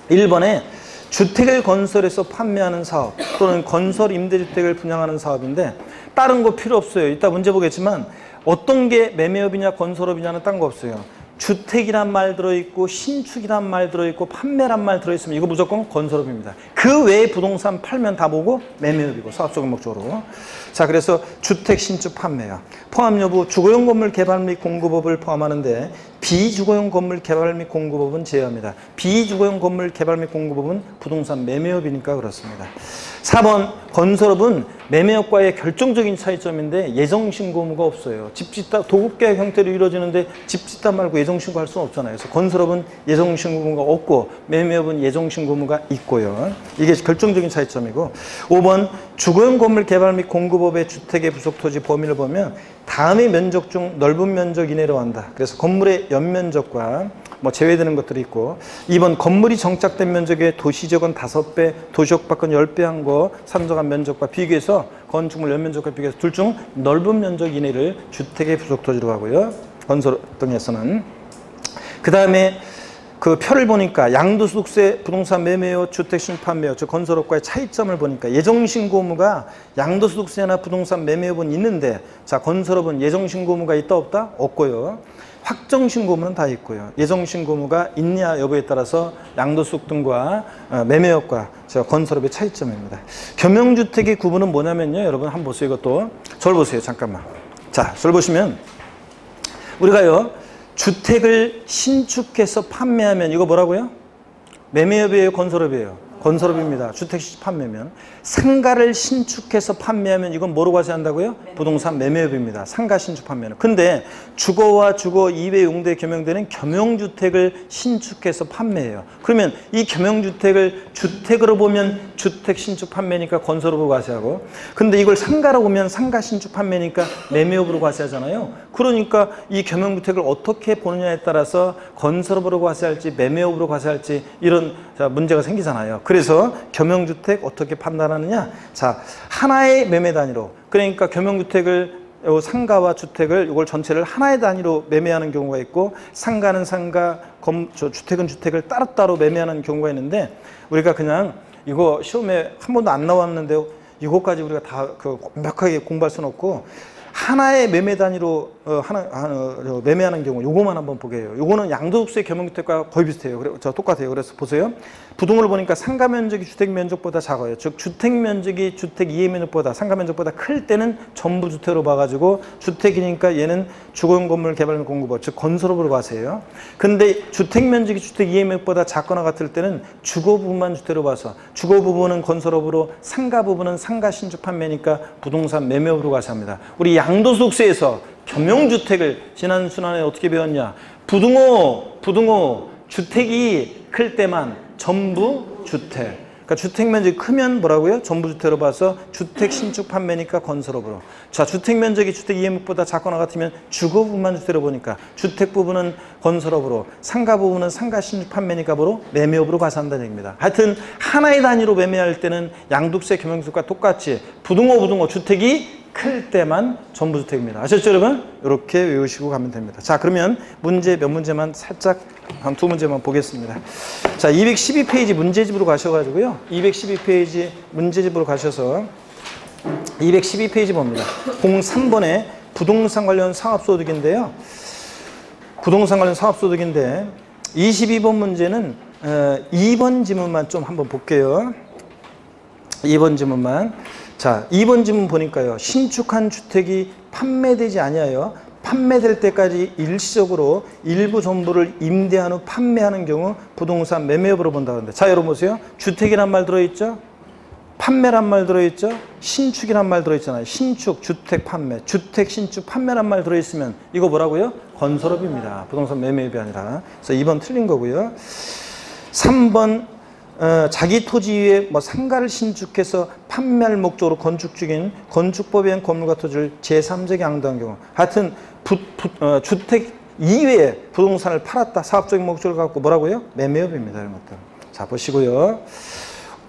1번에 주택을 건설해서 판매하는 사업 또는 건설 임대주택을 분양하는 사업인데 다른 거 필요 없어요. 이따 문제 보겠지만 어떤 게 매매업이냐 건설업이냐는 딴 거 없어요. 주택이란 말 들어있고 신축이란 말 들어있고 판매란 말 들어있으면 이거 무조건 건설업입니다. 그 외에 부동산 팔면 다 뭐고? 매매업이고 사업적 목적으로. 자, 그래서 주택 신축 판매요. 포함 여부 주거용 건물 개발 및 공급업을 포함하는데 비주거용 건물 개발 및 공급업은 제외합니다. 비주거용 건물 개발 및 공급업은 부동산 매매업이니까 그렇습니다. 4번 건설업은 매매업과의 결정적인 차이점인데 예정신고 의무가 없어요. 집 짓다 도급계약 형태로 이루어지는데 집 짓다 말고 예정신고 할 수는 없잖아요. 그래서 건설업은 예정신고 의무가 없고 매매업은 예정신고 의무가 있고요. 이게 결정적인 차이점이고, 5번 주거용 건물 개발 및 공급업의 주택의 부속 토지 범위를 보면 다음의 면적 중 넓은 면적 이내로 한다. 그래서 건물의 연면적과 뭐 제외되는 것들이 있고, 2번 건물이 정착된 면적의 도시적은 5배, 도시적 밖은 10배 한 거 산정한 면적과 비교해서 건축물 연면적과 비교해서 둘 중 넓은 면적 이내를 주택의 부속 토지로 하고요. 건설 등에서는. 그 다음에 그 표를 보니까 양도소득세 부동산 매매업 주택 신축 판매업 즉 건설업과의 차이점을 보니까 예정신고 의무가 양도소득세나 부동산 매매업은 있는데, 자, 건설업은 예정신고 의무가 있다 없다? 없고요. 확정신고 의무는 다 있고요. 예정신고 의무가 있냐 여부에 따라서 양도소득 등과 매매업과 건설업의 차이점입니다. 겸용주택의 구분은 뭐냐면요. 여러분 한번 보세요. 이것도 저를 보세요. 잠깐만. 자, 저를 보시면 우리가요 주택을 신축해서 판매하면 이거 뭐라고요? 매매업이에요? 건설업이에요? 건설업입니다. 주택 신축 판매면. 상가를 신축해서 판매하면 이건 뭐로 과세한다고요? 부동산 매매업입니다. 상가 신축 판매는. 근데 주거와 주거 이외 용도에 겸용되는 겸용주택을 신축해서 판매해요. 그러면 이 겸용주택을 주택으로 보면 주택 신축 판매니까 건설업으로 과세하고, 근데 이걸 상가로 보면 상가 신축 판매니까 매매업으로 과세하잖아요. 그러니까 이 겸용주택을 어떻게 보느냐에 따라서 건설업으로 과세할지 매매업으로 과세할지 이런 문제가 생기잖아요. 그래서 겸용주택 어떻게 판단하느냐? 자, 하나의 매매 단위로, 그러니까 겸용주택을 상가와 주택을 이걸 전체를 하나의 단위로 매매하는 경우가 있고, 상가는 상가, 주택은 주택을 따로따로 매매하는 경우가 있는데, 우리가 그냥 이거 시험에 한 번도 안 나왔는데 이것까지 우리가 다 완벽하게 공부할 수는 없고 하나의 매매 단위로 매매하는 경우 요거만 한번 보게 해요. 요거는 양도소득세 겸용주택과 거의 비슷해요. 똑같아요. 그래서 보세요. 부동을 보니까 상가 면적이 주택 면적보다 작아요. 즉 주택 면적이 주택 이해 면적보다 상가 면적보다 클 때는 전부 주택으로 봐가지고 주택이니까 얘는 주거용 건물 개발 및 공급업 즉 건설업으로 과세해요. 근데 주택 면적이 주택 이해 면적보다 작거나 같을 때는 주거 부분만 주택으로 봐서 주거 부분은 건설업으로 상가 부분은 상가 신축 판매니까 부동산 매매업으로 과세합니다. 우리 양도소득세에서 겸용주택을 지난 순환에 어떻게 배웠냐? 부등호 주택이 클 때만 전부 주택. 그러니까 주택 면적이 크면 뭐라고요? 전부주택으로 봐서 주택 신축 판매니까 건설업으로. 자, 주택 면적이 주택 이해목보다 작거나 같으면 주거 부분만 주택으로 보니까 주택 부분은 건설업으로, 상가 부분은 상가 신축 판매니까 뭐로? 매매업으로 봐서 한다는 얘기입니다. 하여튼 하나의 단위로 매매할 때는 양도세 겸용주택과 똑같이 부등호 주택이 클 때만 전부주택입니다. 아셨죠, 여러분? 이렇게 외우시고 가면 됩니다. 자, 그러면 문제 몇 문제만 살짝 한 두 문제만 보겠습니다. 자, 212페이지 문제집으로 가셔가지고요. 212페이지 문제집으로 가셔서 212페이지 봅니다. 03번에 부동산 관련 사업소득인데요. 부동산 관련 사업소득인데 22번 문제는 2번 지문만 좀 한번 볼게요. 2번 지문만. 자, 2번 지문 보니까요. 신축한 주택이 판매되지 아니하여 판매될 때까지 일시적으로 일부 전부를 임대한 후 판매하는 경우 부동산 매매업으로 본다는데, 자, 여러분 보세요. 주택이란 말 들어있죠? 판매란 말 들어있죠? 신축이란 말 들어있잖아요. 신축, 주택, 판매. 주택, 신축, 판매란 말 들어있으면 이거 뭐라고요? 건설업입니다. 부동산 매매업이 아니라. 그래서 2번 틀린 거고요. 3번 자기 토지 위에 뭐 상가를 신축해서 판매할 목적으로 건축 중인 건축법에 의한 건물과 토지를 제3자에게 양도한 경우, 하여튼 주택 이외에 부동산을 팔았다, 사업적인 목적을 갖고 뭐라고요? 매매업입니다. 이런 것들. 자, 보시고요.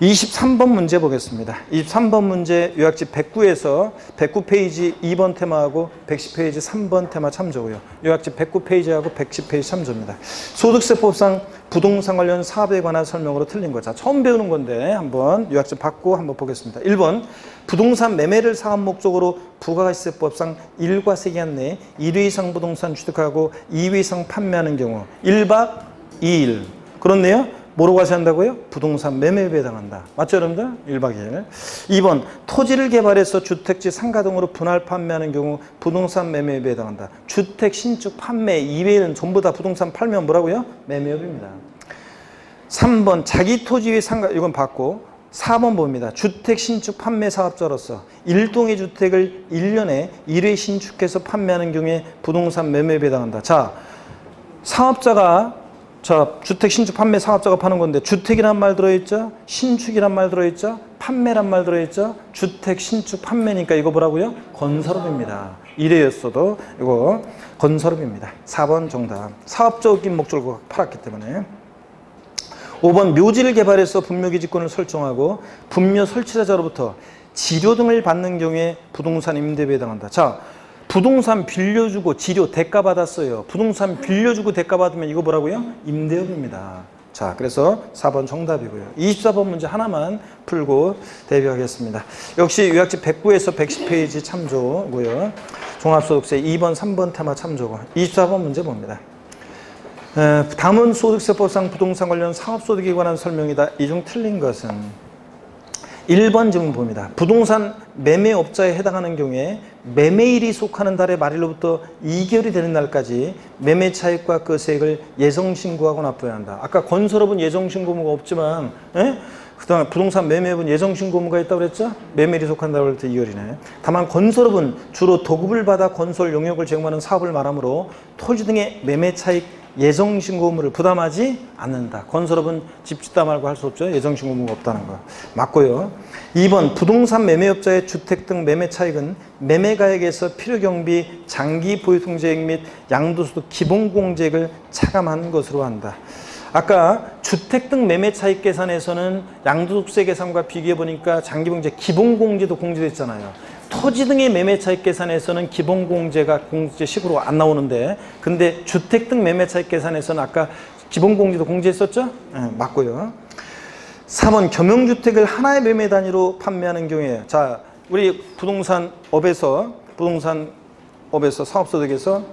23번 문제 보겠습니다. 23번 문제 요약집 109에서 109페이지 2번 테마하고 110페이지 3번 테마 참조고요. 요약집 109페이지하고 110페이지 참조입니다. 소득세법상 부동산 관련 사업에 관한 설명으로 틀린 거. 자, 처음 배우는 건데 한번 요약집 받고 한번 보겠습니다. 1번 부동산 매매를 사업 목적으로 부가가치세법상 1과 세기간 내에 1회 이상 부동산 취득하고 2회 이상 판매하는 경우 1박 2일. 그렇네요. 뭐로 과세한다고요? 부동산 매매에 해당한다. 맞죠, 여러분들? 1박 2일. 2번 토지를 개발해서 주택지 상가 등으로 분할 판매하는 경우 부동산 매매에 해당한다. 주택 신축 판매 이외에는 전부 다 부동산 팔면 뭐라고요? 매매업입니다. 3번 자기 토지 위 상가, 이건 받고 4번 봅니다. 주택 신축 판매 사업자로서 일동의 주택을 1년에 1회 신축해서 판매하는 경우에 부동산 매매에 해당한다. 자, 사업자가 주택 신축 판매 사업자가 파는 건데 주택이란 말 들어있죠? 신축이란 말 들어있죠? 판매란 말 들어있죠? 주택 신축 판매니까 이거 뭐라고요? 건설업입니다. 이래였어도 이거 건설업입니다. 4번 정답. 사업적인 목적으로 팔았기 때문에. 5번 묘지를 개발해서 분묘기지권을 설정하고 분묘 설치자로부터 지료 등을 받는 경우에 부동산 임대비에 해당한다. 자, 부동산 빌려주고 지료 대가 받았어요. 부동산 빌려주고 대가 받으면 이거 뭐라고요? 임대업입니다. 자, 그래서 4번 정답이고요. 24번 문제 하나만 풀고 대비하겠습니다. 역시 요약집 109에서 110페이지 참조고요. 종합소득세 2번, 3번 테마 참조고. 24번 문제 봅니다. 다음은 소득세법상 부동산 관련 사업소득에 관한 설명이다. 이 중 틀린 것은 1번 질문 봅니다. 부동산 매매업자에 해당하는 경우에 매매일이 속하는 달의 말일로부터 2개월이 되는 날까지 매매 차익과 그 세액을 예정신고하고 납부해야 한다. 아까 건설업은 예정신고무가 없지만 그다음에 부동산 매매업은 예정신고무가 있다고 그랬죠? 매매일이 속한 달부터 2개월이네. 다만 건설업은 주로 도급을 받아 건설 용역을 제공하는 사업을 말하므로 토지 등의 매매 차익 예정신고 의무를 부담하지 않는다. 건설업은 집 짓다 말고 할 수 없죠. 예정신고 의무가 없다는 거. 맞고요. 2번 부동산 매매업자의 주택 등 매매 차익은 매매가액에서 필요경비, 장기 보유통제액 및 양도소득 기본공제액을 차감한 것으로 한다. 아까 주택 등 매매 차익 계산에서는 양도소득세 계산과 비교해 보니까 장기공제 기본공제도 공제됐잖아요. 토지 등의 매매 차익 계산에서는 기본공제가 공제식으로 안 나오는데, 근데 주택 등 매매 차익 계산에서는 아까 기본공제도 공제했었죠? 네, 맞고요. 3번 겸용주택을 하나의 매매 단위로 판매하는 경우에, 자, 우리 부동산업에서 사업소득에서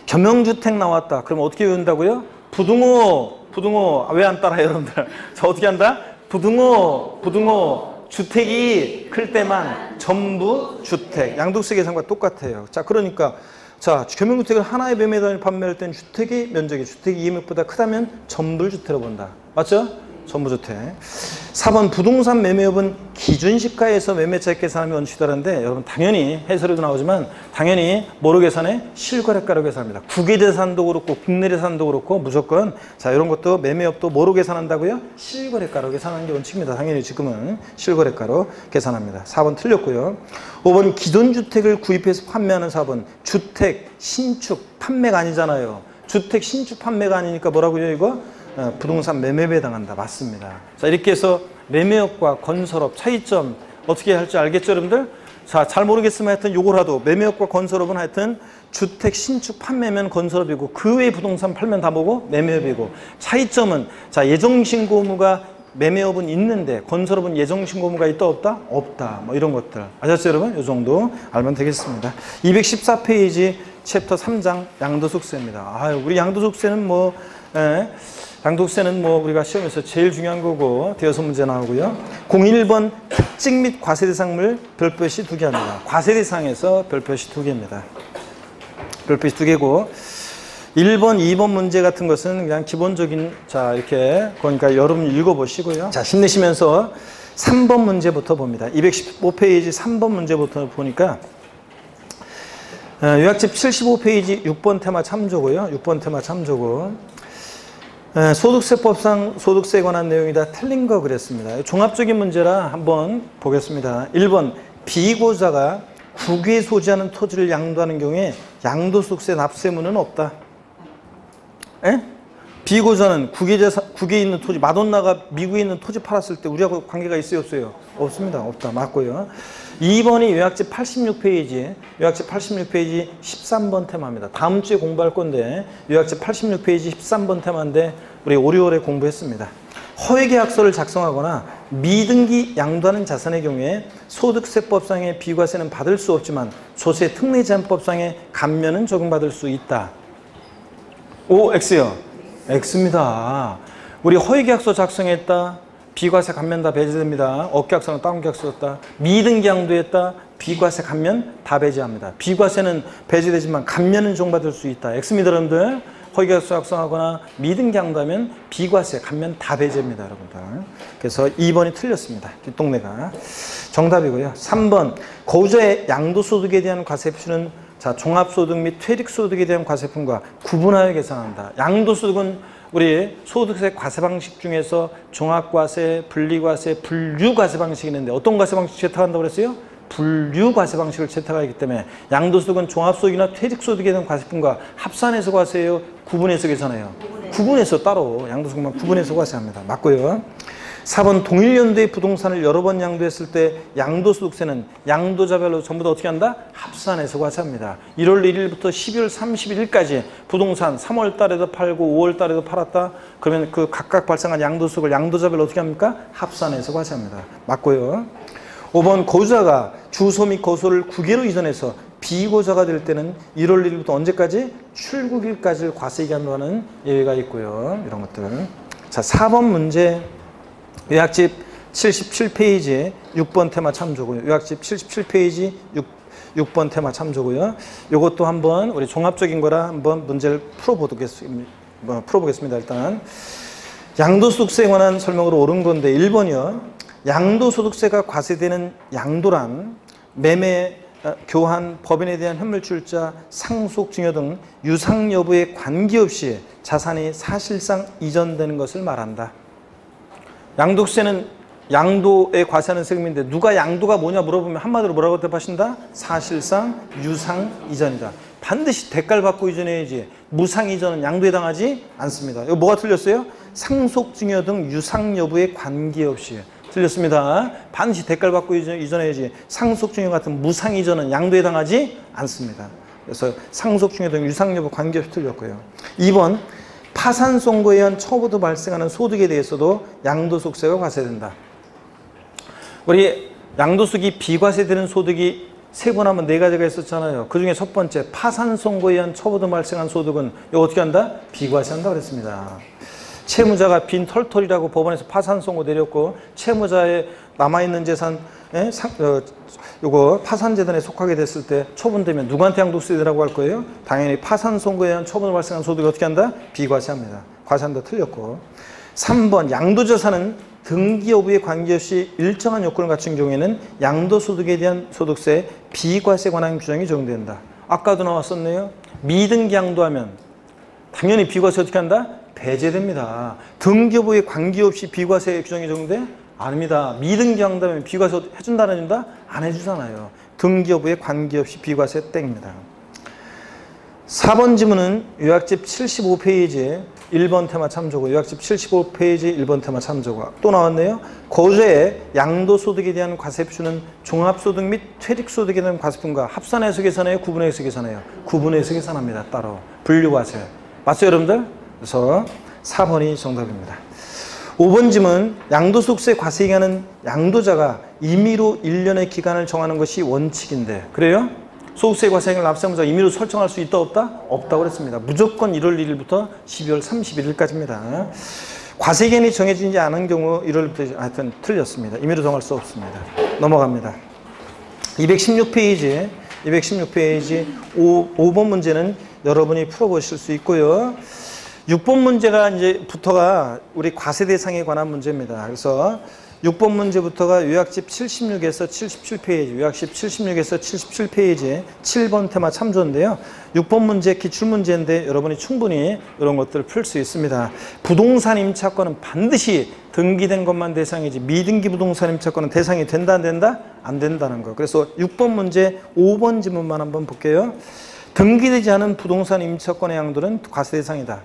겸용주택 나왔다. 그럼 어떻게 외운다고요? 부등호. 왜 안 따라요, 여러분들? 자, 어떻게 한다? 부등호. 주택이 클 때만 전부 주택. 양도세 계산과 똑같아요. 자, 그러니까 자, 겸용주택을 하나의 매매 단위로 판매할 때는 주택의 면적이 주택 이해목보다 크다면 전부를 주택으로 본다. 맞죠? 전부주택. 4번 부동산 매매업은 기준시가에서 매매차익 계산하면 원칙이라는데 여러분 당연히 해설에도 나오지만 당연히 뭐로 계산해? 실거래가로 계산합니다. 국외재산도 그렇고 국내재산도 그렇고 무조건 자 이런 것도 매매업도 뭐로 계산한다고요? 실거래가로 계산하는 게 원칙입니다. 당연히 지금은 실거래가로 계산합니다. 4번 틀렸고요. 5번 기존주택을 구입해서 판매하는 4번 주택, 신축, 판매가 아니잖아요. 주택, 신축, 판매가 아니니까 뭐라고요 이거? 부동산 매매에 해당한다. 맞습니다. 자, 이렇게 해서 매매업과 건설업 차이점 어떻게 할지 알겠죠, 여러분들? 자, 잘 모르겠으면 하여튼 요거라도 매매업과 건설업은 하여튼 주택, 신축, 판매면 건설업이고 그 외의 부동산 팔면 다 뭐고? 매매업이고 차이점은 자, 예정신고 의무가 매매업은 있는데 건설업은 예정신고 의무가 있다 없다? 없다. 뭐 이런 것들. 아셨죠, 여러분? 요 정도 알면 되겠습니다. 214페이지 챕터 3장 양도소득세입니다. 아유, 우리 양도소득세는 뭐 양도세는 뭐 우리가 시험에서 제일 중요한 거고 대여섯 문제 나오고요. 01번 특징 및 과세 대상물 별표시 2개 합니다. 과세 대상에서 별표시 2개입니다. 별표시 2개고 1번, 2번 문제 같은 것은 그냥 기본적인 자 이렇게 그러니까 여러분 읽어보시고요. 자 힘내시면서 3번 문제부터 봅니다. 215페이지 3번 문제부터 보니까 요약집 75페이지 6번 테마 참조고요. 6번 테마 참조고 소득세법상 소득세에 관한 내용이 다 틀린 거 그랬습니다. 종합적인 문제라 한번 보겠습니다. 1번 비고자가 국외에 소지하는 토지를 양도하는 경우에 양도소득세 납세의무는 없다. 에? 비고자는 국외에 있는 토지, 마돈나가 미국에 있는 토지 팔았을 때 우리하고 관계가 있어요 없어요? 없습니다. 없다. 맞고요. 2번이 요약집 86페이지, 요약집 86페이지 13번 테마입니다. 다음 주에 공부할 건데 요약집 86페이지 13번 테마인데 우리 월요일에 공부했습니다. 허위계약서를 작성하거나 미등기 양도하는 자산의 경우에 소득세법상의 비과세는 받을 수 없지만 조세 특례제한법상의 감면은 적용받을 수 있다. 오, X요. X입니다. 우리 허위계약서 작성했다. 비과세 감면 다 배제됩니다. 업계약서는 다운계약서였다. 미등기 양도했다. 비과세 감면 다 배제합니다. 비과세는 배제되지만 감면은 적용받을 수 있다. X입니다, 여러분들. 허위계약서 작성하거나 미등기 양도하면 비과세 감면 다 배제입니다, 여러분들. 그래서 2번이 틀렸습니다. 뒷동네가. 정답이고요. 3번 거주자의 양도소득에 대한 과세 표시는 자, 종합소득 및 퇴직소득에 대한 과세품과 구분하여 계산한다. 양도소득은 우리 소득세 과세 방식 중에서 종합과세, 분리과세, 분류과세 방식이 있는데 어떤 과세 방식 채택한다고 그랬어요? 분류과세 방식을 채택하기 때문에 양도소득은 종합소득이나 퇴직소득에 대한 과세품과 합산해서 과세해요? 구분해서 계산해요? 구분해서 따로 양도소득만 구분해서 과세합니다. 맞고요. 4번 동일연도의 부동산을 여러 번 양도했을 때 양도소득세는 양도자별로 전부 다 어떻게 한다? 합산해서 과세합니다. 1월 1일부터 12월 31일까지 부동산 3월 달에도 팔고 5월 달에도 팔았다. 그러면 그 각각 발생한 양도소득을 양도자별로 어떻게 합니까? 합산해서 과세합니다. 맞고요. 5번 거주자가 주소 및 거소를 국외로 이전해서 비고자가 될 때는 1월 1일부터 언제까지? 출국일까지를 과세 기한으로 하는 예외가 있고요. 이런 것들. 자, 4번 문제. 요약집 77페이지 6번 테마 참조고요. 요약집 77페이지 6번 테마 참조고요. 이것도 한번 우리 종합적인 거라 한번 문제를 풀어보겠습니다. 일단 양도소득세에 관한 설명으로 옳은 건데 1번이요. 양도소득세가 과세되는 양도란 매매, 교환, 법인에 대한 현물출자, 상속, 증여 등 유상 여부에 관계없이 자산이 사실상 이전되는 것을 말한다. 양도세는 양도에 과세하는 세금인데 누가 양도가 뭐냐 물어보면 한마디로 뭐라고 대답하신다? 사실상 유상 이전이다. 반드시 대가를 받고 이전해야지 무상 이전은 양도에 해당하지 않습니다. 이거 뭐가 틀렸어요? 상속, 증여 등 유상 여부에 관계없이 틀렸습니다. 반드시 대가를 받고 이전해야지 상속, 증여 같은 무상 이전은 양도에 해당하지 않습니다. 그래서 상속, 증여 등 유상 여부 관계없이 틀렸고요. 2번 파산 선고에 의한 처부도 발생하는 소득에 대해서도 양도소득세가 과세된다. 우리 양도소득이 비과세되는 소득이 세분하면 4가지가 있었잖아요. 그 중에 첫 번째 파산 선고에 의한 처부도 발생한 소득은 이거 어떻게 한다? 비과세한다 그랬습니다. 채무자가 빈 털털이라고 법원에서 파산 선고 내렸고 채무자의 남아있는 재산 요거 파산재단에 속하게 됐을 때 처분되면 누구한테 양도세 내라고 할 거예요? 당연히 파산 선고에 의한 처분으로 발생한 소득이 어떻게 한다? 비과세합니다. 과세한다 틀렸고. 3번 양도자산은 등기 여부에 관계없이 일정한 요건을 갖춘 경우에는 양도소득에 대한 소득세 비과세에 관한 규정이 적용된다. 아까도 나왔었네요. 미등기 양도하면 당연히 비과세 어떻게 한다? 배제됩니다. 등기 여부에 관계없이 비과세 규정이 적용돼? 아닙니다. 미등기 양도하면 비과세 해준다 안 해준다? 안 해주잖아요. 등기 여부에 관계없이 비과세 땡입니다. 4번 지문은 요약집 75페이지에 1번 테마 참조고, 요약집 75페이지 1번 테마 참조고 또 나왔네요. 거주에 양도소득에 대한 과세표준은 종합소득 및 퇴직소득에 대한 과세표준과 합산해서 계산해요? 구분해서 계산해요? 구분해서 계산합니다. 따로. 분류과세. 맞죠 여러분들? 그래서 4번이 정답입니다. 5번 지문 양도소득세 과세기간은 양도자가 임의로 1년의 기간을 정하는 것이 원칙인데 그래요? 소득세 과세기간을 납세자가 임의로 설정할 수 있다 없다? 없다고 그랬습니다. 무조건 1월 1일부터 12월 31일까지입니다. 과세기간이 정해지지 않은 경우 1월부터 하여튼 틀렸습니다. 임의로 정할 수 없습니다. 넘어갑니다. 216페이지 5번 문제는 여러분이 풀어보실 수 있고요. 6번 문제가 이제부터가 우리 과세 대상에 관한 문제입니다. 그래서 6번 문제부터가 요약집 76에서 77페이지, 요약집 76에서 77페이지 7번 테마 참조인데요. 6번 문제 기출문제인데 여러분이 충분히 이런 것들을 풀 수 있습니다. 부동산 임차권은 반드시 등기된 것만 대상이지 미등기 부동산 임차권은 대상이 된다 안 된다? 안 된다는 거. 그래서 6번 문제 5번 지문만 한번 볼게요. 등기되지 않은 부동산 임차권의 양도는 과세 대상이다.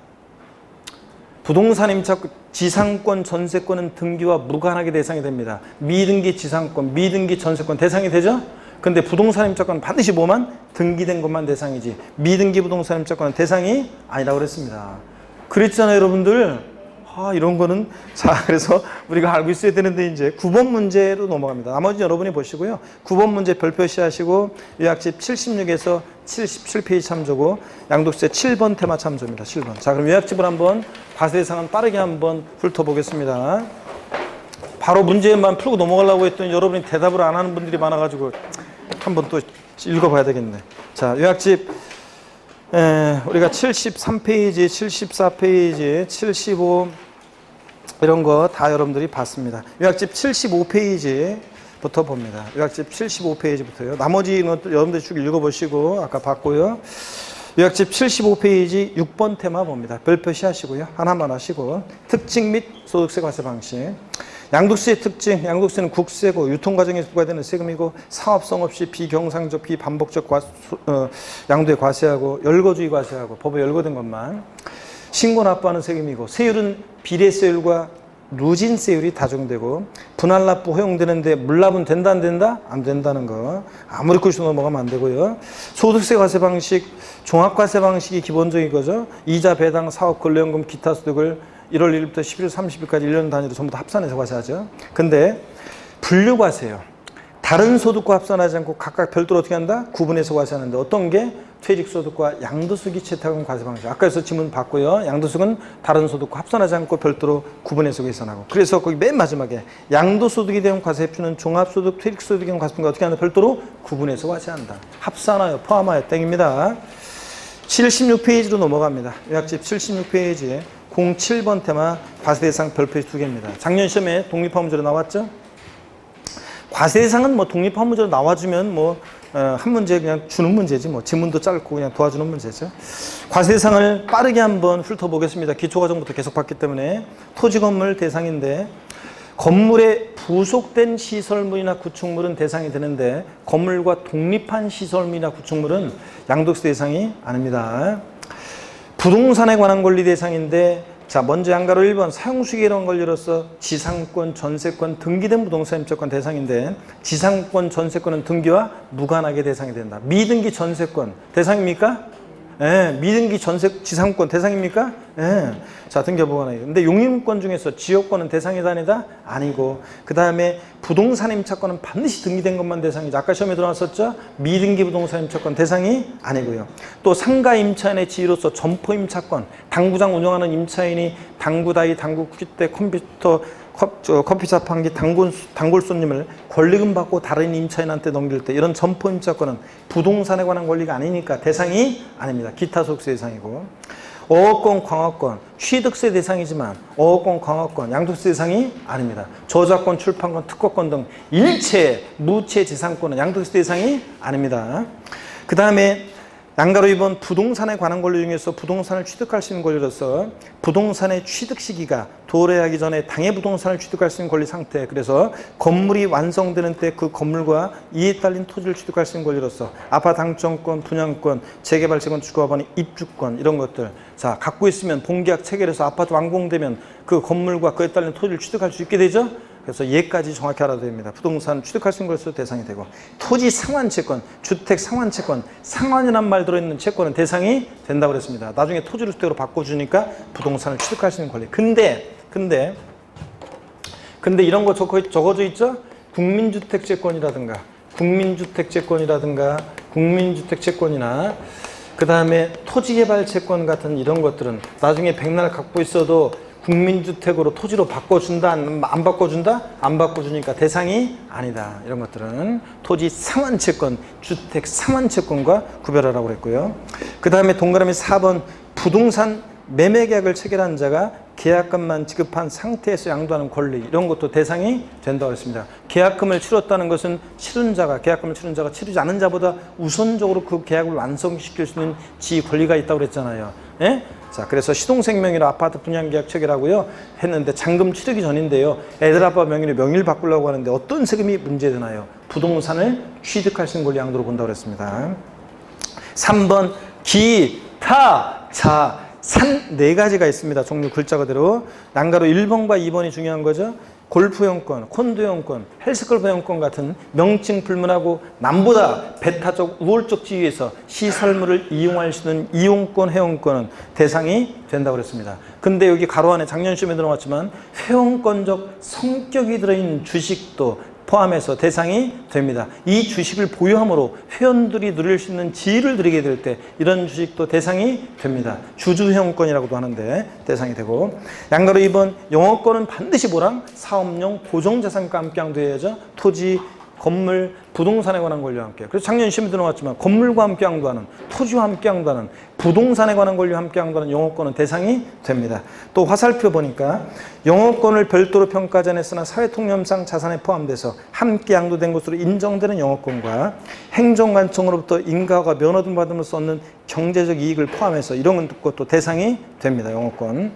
부동산 임차권, 지상권, 전세권은 등기와 무관하게 대상이 됩니다. 미등기 지상권, 미등기 전세권 대상이 되죠? 근데 부동산 임차권은 반드시 뭐만? 등기된 것만 대상이지 미등기 부동산 임차권은 대상이 아니라고 그랬습니다. 그랬잖아요 여러분들. 이런 거는 자 그래서 우리가 알고 있어야 되는데 이제 9번 문제로 넘어갑니다. 나머지 여러분이 보시고요. 9번 문제 별표시 하시고 요약집 76에서 77페이지 참조고 양도세 7번 테마 참조입니다. 7번. 자 그럼 요약집을 한번 과세 대상은 빠르게 한번 훑어보겠습니다. 바로 문제만 풀고 넘어가려고 했더니 여러분이 대답을 안 하는 분들이 많아가지고 한번 또 읽어봐야 되겠네. 자 요약집 우리가 73페이지, 74페이지, 75 이런 거 다 여러분들이 봤습니다. 요약집 75페이지부터 봅니다. 요약집 75페이지부터요. 나머지 것들 여러분들이 쭉 읽어보시고 아까 봤고요. 요약집 75페이지 6번 테마 봅니다. 별표시 하시고요. 하나만 하시고 특징 및 소득세 과세 방식. 양도세의 특징, 양도세는 국세고 유통과정에서 부과되는 세금이고 사업성 없이 비경상적, 비반복적 양도에 과세하고 열거주의 과세하고 법에 열거된 것만 신고 납부하는 세금이고 세율은 비례세율과 누진세율이 다정되고 분할 납부 허용되는데 물납은 된다 안 된다? 안 된다는 거 아무리 그러시고 넘어가면 안 되고요. 소득세 과세 방식, 종합과세 방식이 기본적인 거죠. 이자, 배당, 사업, 근로연금, 기타 소득을 1월 1일부터 11월 30일까지 1년 단위로 전부 다 합산해서 과세하죠. 근데 분류과세요. 다른 소득과 합산하지 않고 각각 별도로 어떻게 한다? 구분해서 과세하는데 어떤 게? 퇴직소득과 양도소득이 채택한 과세 방식. 아까에서 지문 봤고요. 양도소득은 다른 소득과 합산하지 않고 별도로 구분해서 계산하고. 그래서 거기 맨 마지막에 양도소득에 대한 과세표는 종합소득, 퇴직소득에 대한 과세표가 어떻게 한다? 별도로 구분해서 과세한다. 합산하여, 포함하여 땡입니다. 76페이지로 넘어갑니다. 요약집 76페이지에 07번 테마 과세 대상 별표시 2개입니다. 작년 시험에 독립화 문제로 나왔죠? 과세 대상은 뭐 독립화 문제로 나와주면 뭐 한 문제 그냥 주는 문제지 뭐 지문도 짧고 그냥 도와주는 문제죠. 과세 대상을 빠르게 한번 훑어보겠습니다. 기초과정부터 계속 봤기 때문에 토지 건물 대상인데 건물에 부속된 시설물이나 구축물은 대상이 되는데 건물과 독립한 시설물이나 구축물은 양도세 대상이 아닙니다. 부동산에 관한 권리 대상인데 자 먼저 양가로 1번 사용수익에 관한 권리로서 지상권, 전세권, 등기된 부동산 임차권 대상인데 지상권, 전세권은 등기와 무관하게 대상이 된다. 미등기 전세권 대상입니까? 예, 미등기 지상권 대상입니까? 예. 자, 등기부관하게. 근데 용인권 중에서 지역권은 대상이 아니다? 아니고. 그 다음에 부동산 임차권은 반드시 등기된 것만 대상이죠. 아까 시험에 들어왔었죠? 미등기 부동산 임차권 대상이 아니고요. 또 상가 임차인의 지위로서 점포 임차권, 당구장 운영하는 임차인이 당구다이, 당구 퀴때, 컴퓨터, 커피 자판기 단골 손님을 권리금 받고 다른 임차인한테 넘길 때 이런 점포 임차권은 부동산에 관한 권리가 아니니까 대상이 아닙니다. 기타 소득세 대상이고. 어업권, 광업권, 취득세 대상이지만 어업권, 광업권, 양도세 대상이 아닙니다. 저작권, 출판권, 특허권 등 일체 무채 재산권은 양도세 대상이 아닙니다. 그 다음에 양가로 2번 부동산에 관한 권리 중에서 부동산을 취득할 수 있는 권리로서 부동산의 취득 시기가 도래하기 전에 당해 부동산을 취득할 수 있는 권리 상태, 그래서 건물이 완성되는 때 그 건물과 이에 딸린 토지를 취득할 수 있는 권리로서 아파트 당첨권, 분양권, 재개발재건 주거법원의 입주권 이런 것들, 자 갖고 있으면 본계약 체결해서 아파트 완공되면 그 건물과 그에 딸린 토지를 취득할 수 있게 되죠. 그래서 얘까지 정확히 알아야 됩니다. 부동산 취득할 수 있는 것으로 대상이 되고, 토지 상환채권, 주택 상환채권, 상환이란 말 들어있는 채권은 대상이 된다고 그랬습니다. 나중에 토지를 주택으로 바꿔주니까 부동산을 취득할 수 있는 권리. 근데 이런 거 적어져 있죠? 국민주택채권이라든가 국민주택채권이나 그 다음에 토지개발채권 같은 이런 것들은 나중에 백날 갖고 있어도 국민주택으로 토지로 바꿔준다, 안 바꿔준다? 안 바꿔주니까 대상이 아니다. 이런 것들은 토지 상환채권, 주택 상환채권과 구별하라고 그랬고요. 그 다음에 동그라미 4번 부동산 매매계약을 체결한 자가 계약금만 지급한 상태에서 양도하는 권리, 이런 것도 대상이 된다고 했습니다. 계약금을 치렀다는 것은 계약금을 치른 자가 치르지 않은 자보다 우선적으로 그 계약을 완성시킬 수 있는 지위 권리가 있다고 그랬잖아요. 예? 자, 그래서 시동생 명의로 아파트 분양계약 체결하고요 했는데 잔금 치르기 전인데요, 애들 아빠 명의로 명의를 바꾸려고 하는데 어떤 세금이 문제되나요? 부동산을 취득할 수 있는 권리 양도로 본다고 그랬습니다. 3번 기타. 자, 산 4가지가 있습니다. 종류 글자 그대로. 난가로 1번과 2번이 중요한 거죠. 골프용권, 콘도용권, 헬스클럽용권 같은 명칭 불문하고 남보다 배타적 우월적 지위에서 시설물을 이용할 수 있는 이용권, 회원권은 대상이 된다고 그랬습니다. 근데 여기 가로 안에 작년 시험에 들어왔지만 회원권적 성격이 들어있는 주식도 포함해서 대상이 됩니다. 이 주식을 보유함으로 회원들이 누릴 수 있는 지위를 누리게 될 때 이런 주식도 대상이 됩니다. 주주회원권이라고도 하는데 대상이 되고, 양가로 2번 영업권은 반드시 뭐랑? 사업용 고정자산과 함께 양도해야죠. 토지, 건물, 부동산에 관한 권리와 함께. 그래서 작년 시험에 들어왔지만 건물과 함께 양도하는, 토지와 함께 양도하는, 부동산에 관한 권리와 함께 양도하는 영업권은 대상이 됩니다. 또 화살표 보니까 영업권을 별도로 평가하지 않았으나 사회통념상 자산에 포함돼서 함께 양도된 것으로 인정되는 영업권과 행정관청으로부터 인가와 면허 등 받음으로써 얻는 경제적 이익을 포함해서 이런 것도 대상이 됩니다. 영업권.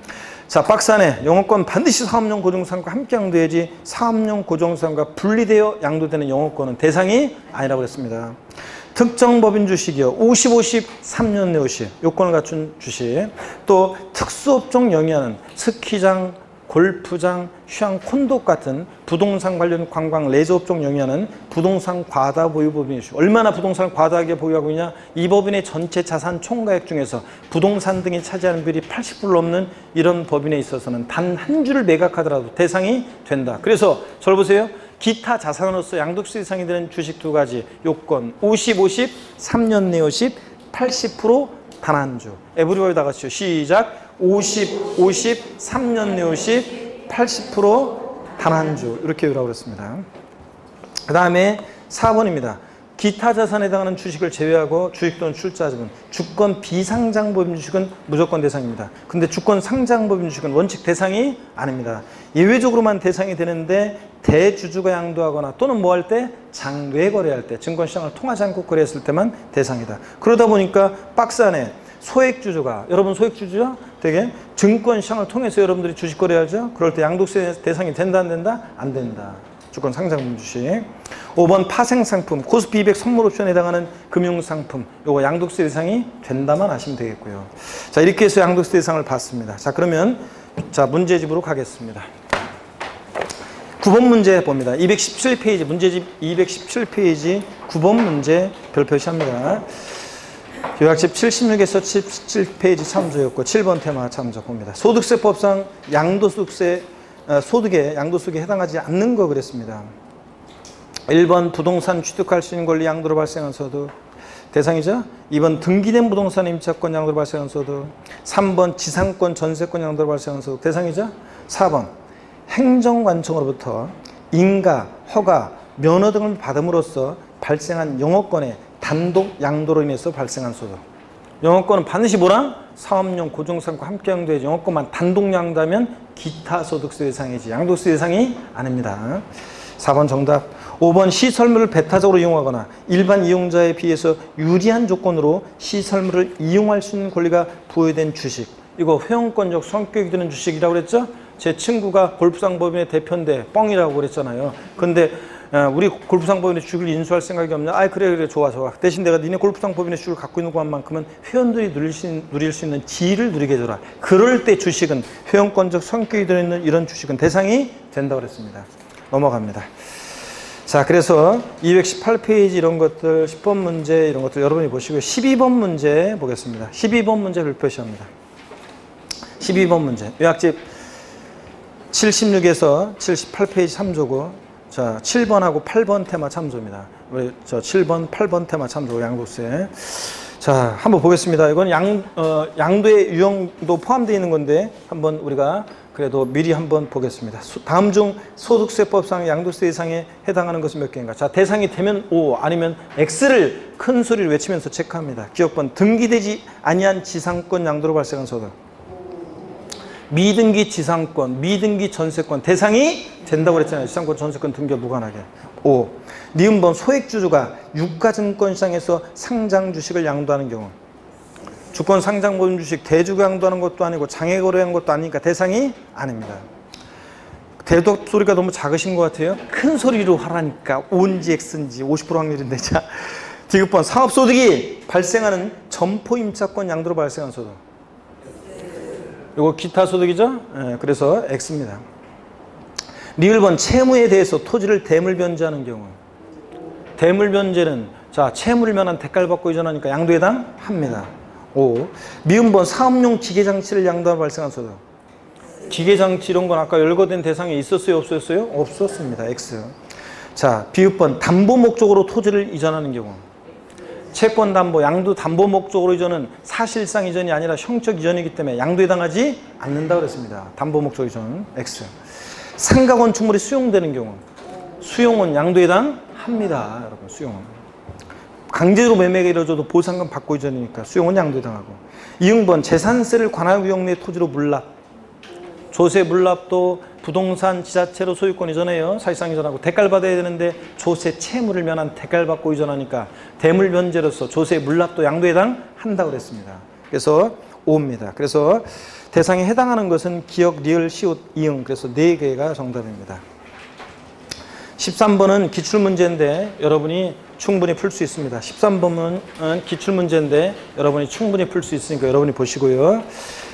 자, 박스 안에 영업권 반드시 사업용 고정자산과 함께 양도해야지 사업용 고정자산과 분리되어 양도되는 영업권은 대상이 아니라고 그랬습니다. 특정 법인 주식이요. 50, 3년 내 50. 요건을 갖춘 주식. 또 특수업종 영위하는 스키장, 골프장, 휴양, 콘도 같은 부동산 관련 관광, 레저업종 영위하는 부동산 과다 보유 법인이 있죠. 얼마나 부동산을 과다하게 보유하고 있냐? 이 법인의 전체 자산 총가액 중에서 부동산 등이 차지하는 비율이 80% 넘는 이런 법인에 있어서는 단 한 주를 매각하더라도 대상이 된다. 그래서 저를 보세요. 기타 자산으로서 양도세 대상이 되는 주식 2가지 요건 50, 3년 내 50, 80% 단 한 주. 에브리바디 다 같이요. 시작. 50, 3년 내 50, 80% 단 한 주. 이렇게 외우라고 그랬습니다. 그 다음에 4번입니다. 기타 자산에 해당하는 주식을 제외하고 주식 또는 출자금은 주권 비상장법인 주식은 무조건 대상입니다. 근데 주권 상장법인 주식은 원칙 대상이 아닙니다. 예외적으로만 대상이 되는데 대주주가 양도하거나 또는 뭐 할 때 장외 거래할 때 증권시장을 통하지 않고 거래했을 때만 대상이다. 그러다 보니까 박스 안에 소액주주가, 여러분 소액주주죠? 되게 증권시장을 통해서 여러분들이 주식 거래하죠? 그럴 때 양도세 대상이 된다 안 된다? 안 된다. 주권 상장품 주식. 5번 파생상품, 코스피 200 선물 옵션에 해당하는 금융상품, 요거 양도세 대상이 된다만 아시면 되겠고요. 자, 이렇게 해서 양도세 대상을 봤습니다. 자, 그러면 자 문제집으로 가겠습니다. 9번 문제 봅니다. 217페이지 문제집 217페이지 9번 문제 별표시합니다. 요약집 76에서 77페이지 참조였고 7번 테마 참조 봅니다. 소득세법상 소득에 양도세에 해당하지 않는 거 그랬습니다. 1번 부동산 취득할 수 있는 권리 양도로 발생한 소득 대상이죠. 2번 등기된 부동산 임차권 양도로 발생한 소득. 3번 지상권 전세권 양도로 발생한 소득 대상이죠. 4번 행정관청으로부터 인가, 허가, 면허 등을 받음으로써 발생한 영업권의 단독 양도로 인해서 발생한 소득. 영업권은 반드시 뭐랑? 사업용 고정상과 함께 양도해야지. 영업권만 단독 양도하면 기타 소득세 대상이지. 양도세 대상이 아닙니다. 4번 정답. 5번 시설물을 배타적으로 이용하거나 일반 이용자에 비해서 유리한 조건으로 시설물을 이용할 수 있는 권리가 부여된 주식. 이거 회원권적 성격이 드는 주식이라고 그랬죠? 제 친구가 골프장 법인의 대표인데 뻥이라고 그랬잖아요. 근데 우리 골프장 법인의 주식을 인수할 생각이 없냐? 아, 그래 좋아. 대신 내가 니네 골프장 법인의 주식을 갖고 있는 것만큼은 회원들이 누릴 수 있는 지위를 누리게 해줘라. 그럴 때 주식은 회원권적 성격이 들어있는 이런 주식은 대상이 된다고 그랬습니다. 넘어갑니다. 자, 그래서 218페이지 이런 것들, 10번 문제 이런 것들 여러분이 보시고요. 12번 문제 보겠습니다. 12번 문제 별표시합니다. 12번 문제. 요약집 76에서 78페이지 3조고, 자, 7번하고 8번 테마 참조입니다. 우리 저 7번, 8번 테마 참조 양도세. 자, 한번 보겠습니다. 이건 양도의 유형도 포함되어 있는 건데 한번 우리가 그래도 미리 한번 보겠습니다. 다음 중 소득세법상 양도세 대상에 해당하는 것은 몇 개인가? 자, 대상이 되면 O 아니면 X를 큰 소리를 외치면서 체크합니다. 기억번 등기되지 아니한 지상권 양도로 발생한 소득. 미등기 지상권, 미등기 전세권 대상이 된다고 그랬잖아요. 지상권, 전세권 등기와 무관하게. 5. 니은번 소액주주가 유가증권시장에서 상장 주식을 양도하는 경우. 주권 상장 모든 주식 대주가 양도하는 것도 아니고 장외 거래한 것도 아니니까 대상이 아닙니다. 대독 소리가 너무 작으신 것 같아요. 큰 소리로 하라니까 O인지 X인지 50% 확률인데. 자, 디귿번 사업소득이 발생하는 점포임차권 양도로 발생한 소득. 이거 기타 소득이죠? 네, 그래서 X입니다. 리을번 채무에 대해서 토지를 대물 변제하는 경우. 대물 변제는 자, 채무를 면한 대가를 받고 이전하니까 양도에 해당합니다. 5. 미음번 사업용 기계장치를 양도하여 발생한 소득. 기계장치 이런 건 아까 열거된 대상에 있었어요? 없었어요? 없었습니다. X. 자, 비읍번 담보 목적으로 토지를 이전하는 경우. 채권 담보, 양도 담보 목적으로 이전은 사실상 이전이 아니라 형적 이전이기 때문에 양도에 해당하지 않는다고 그랬습니다. 담보 목적 이전 X. 상가 건축물이 수용되는 경우. 수용은 양도에 해당합니다. 여러분, 수용은. 강제로 매매가 이루어져도 보상금 받고 이전이니까 수용은 양도에 해당하고. 이응번 재산세를 관할구역 내 토지로 물납. 조세 물납도 부동산 지자체로 소유권 이전해요. 사실상 이전하고 대가를 받아야 되는데 조세 채무를 면한 대가를 받고 이전하니까 대물 변제로서 조세 물납도 양도에 해당한다고 그랬습니다. 그래서 5입니다. 그래서 대상에 해당하는 것은 기역, 리을, 시옷, 이응. 그래서 4개가 정답입니다. 13번은 기출문제인데 여러분이 충분히 풀 수 있습니다. 13번은 기출문제인데 여러분이 충분히 풀 수 있으니까 여러분이 보시고요.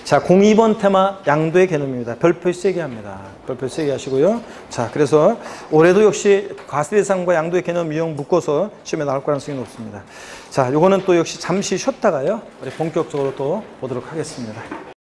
자, 02번 테마 양도의 개념입니다. 별표 세게 합니다. 별표 세게 하시고요. 자, 그래서 올해도 역시 과세대상과 양도의 개념 유형 묶어서 시험에 나올 가능성이 높습니다. 자, 요거는 또 역시 잠시 쉬었다가요. 우리 본격적으로 또 보도록 하겠습니다.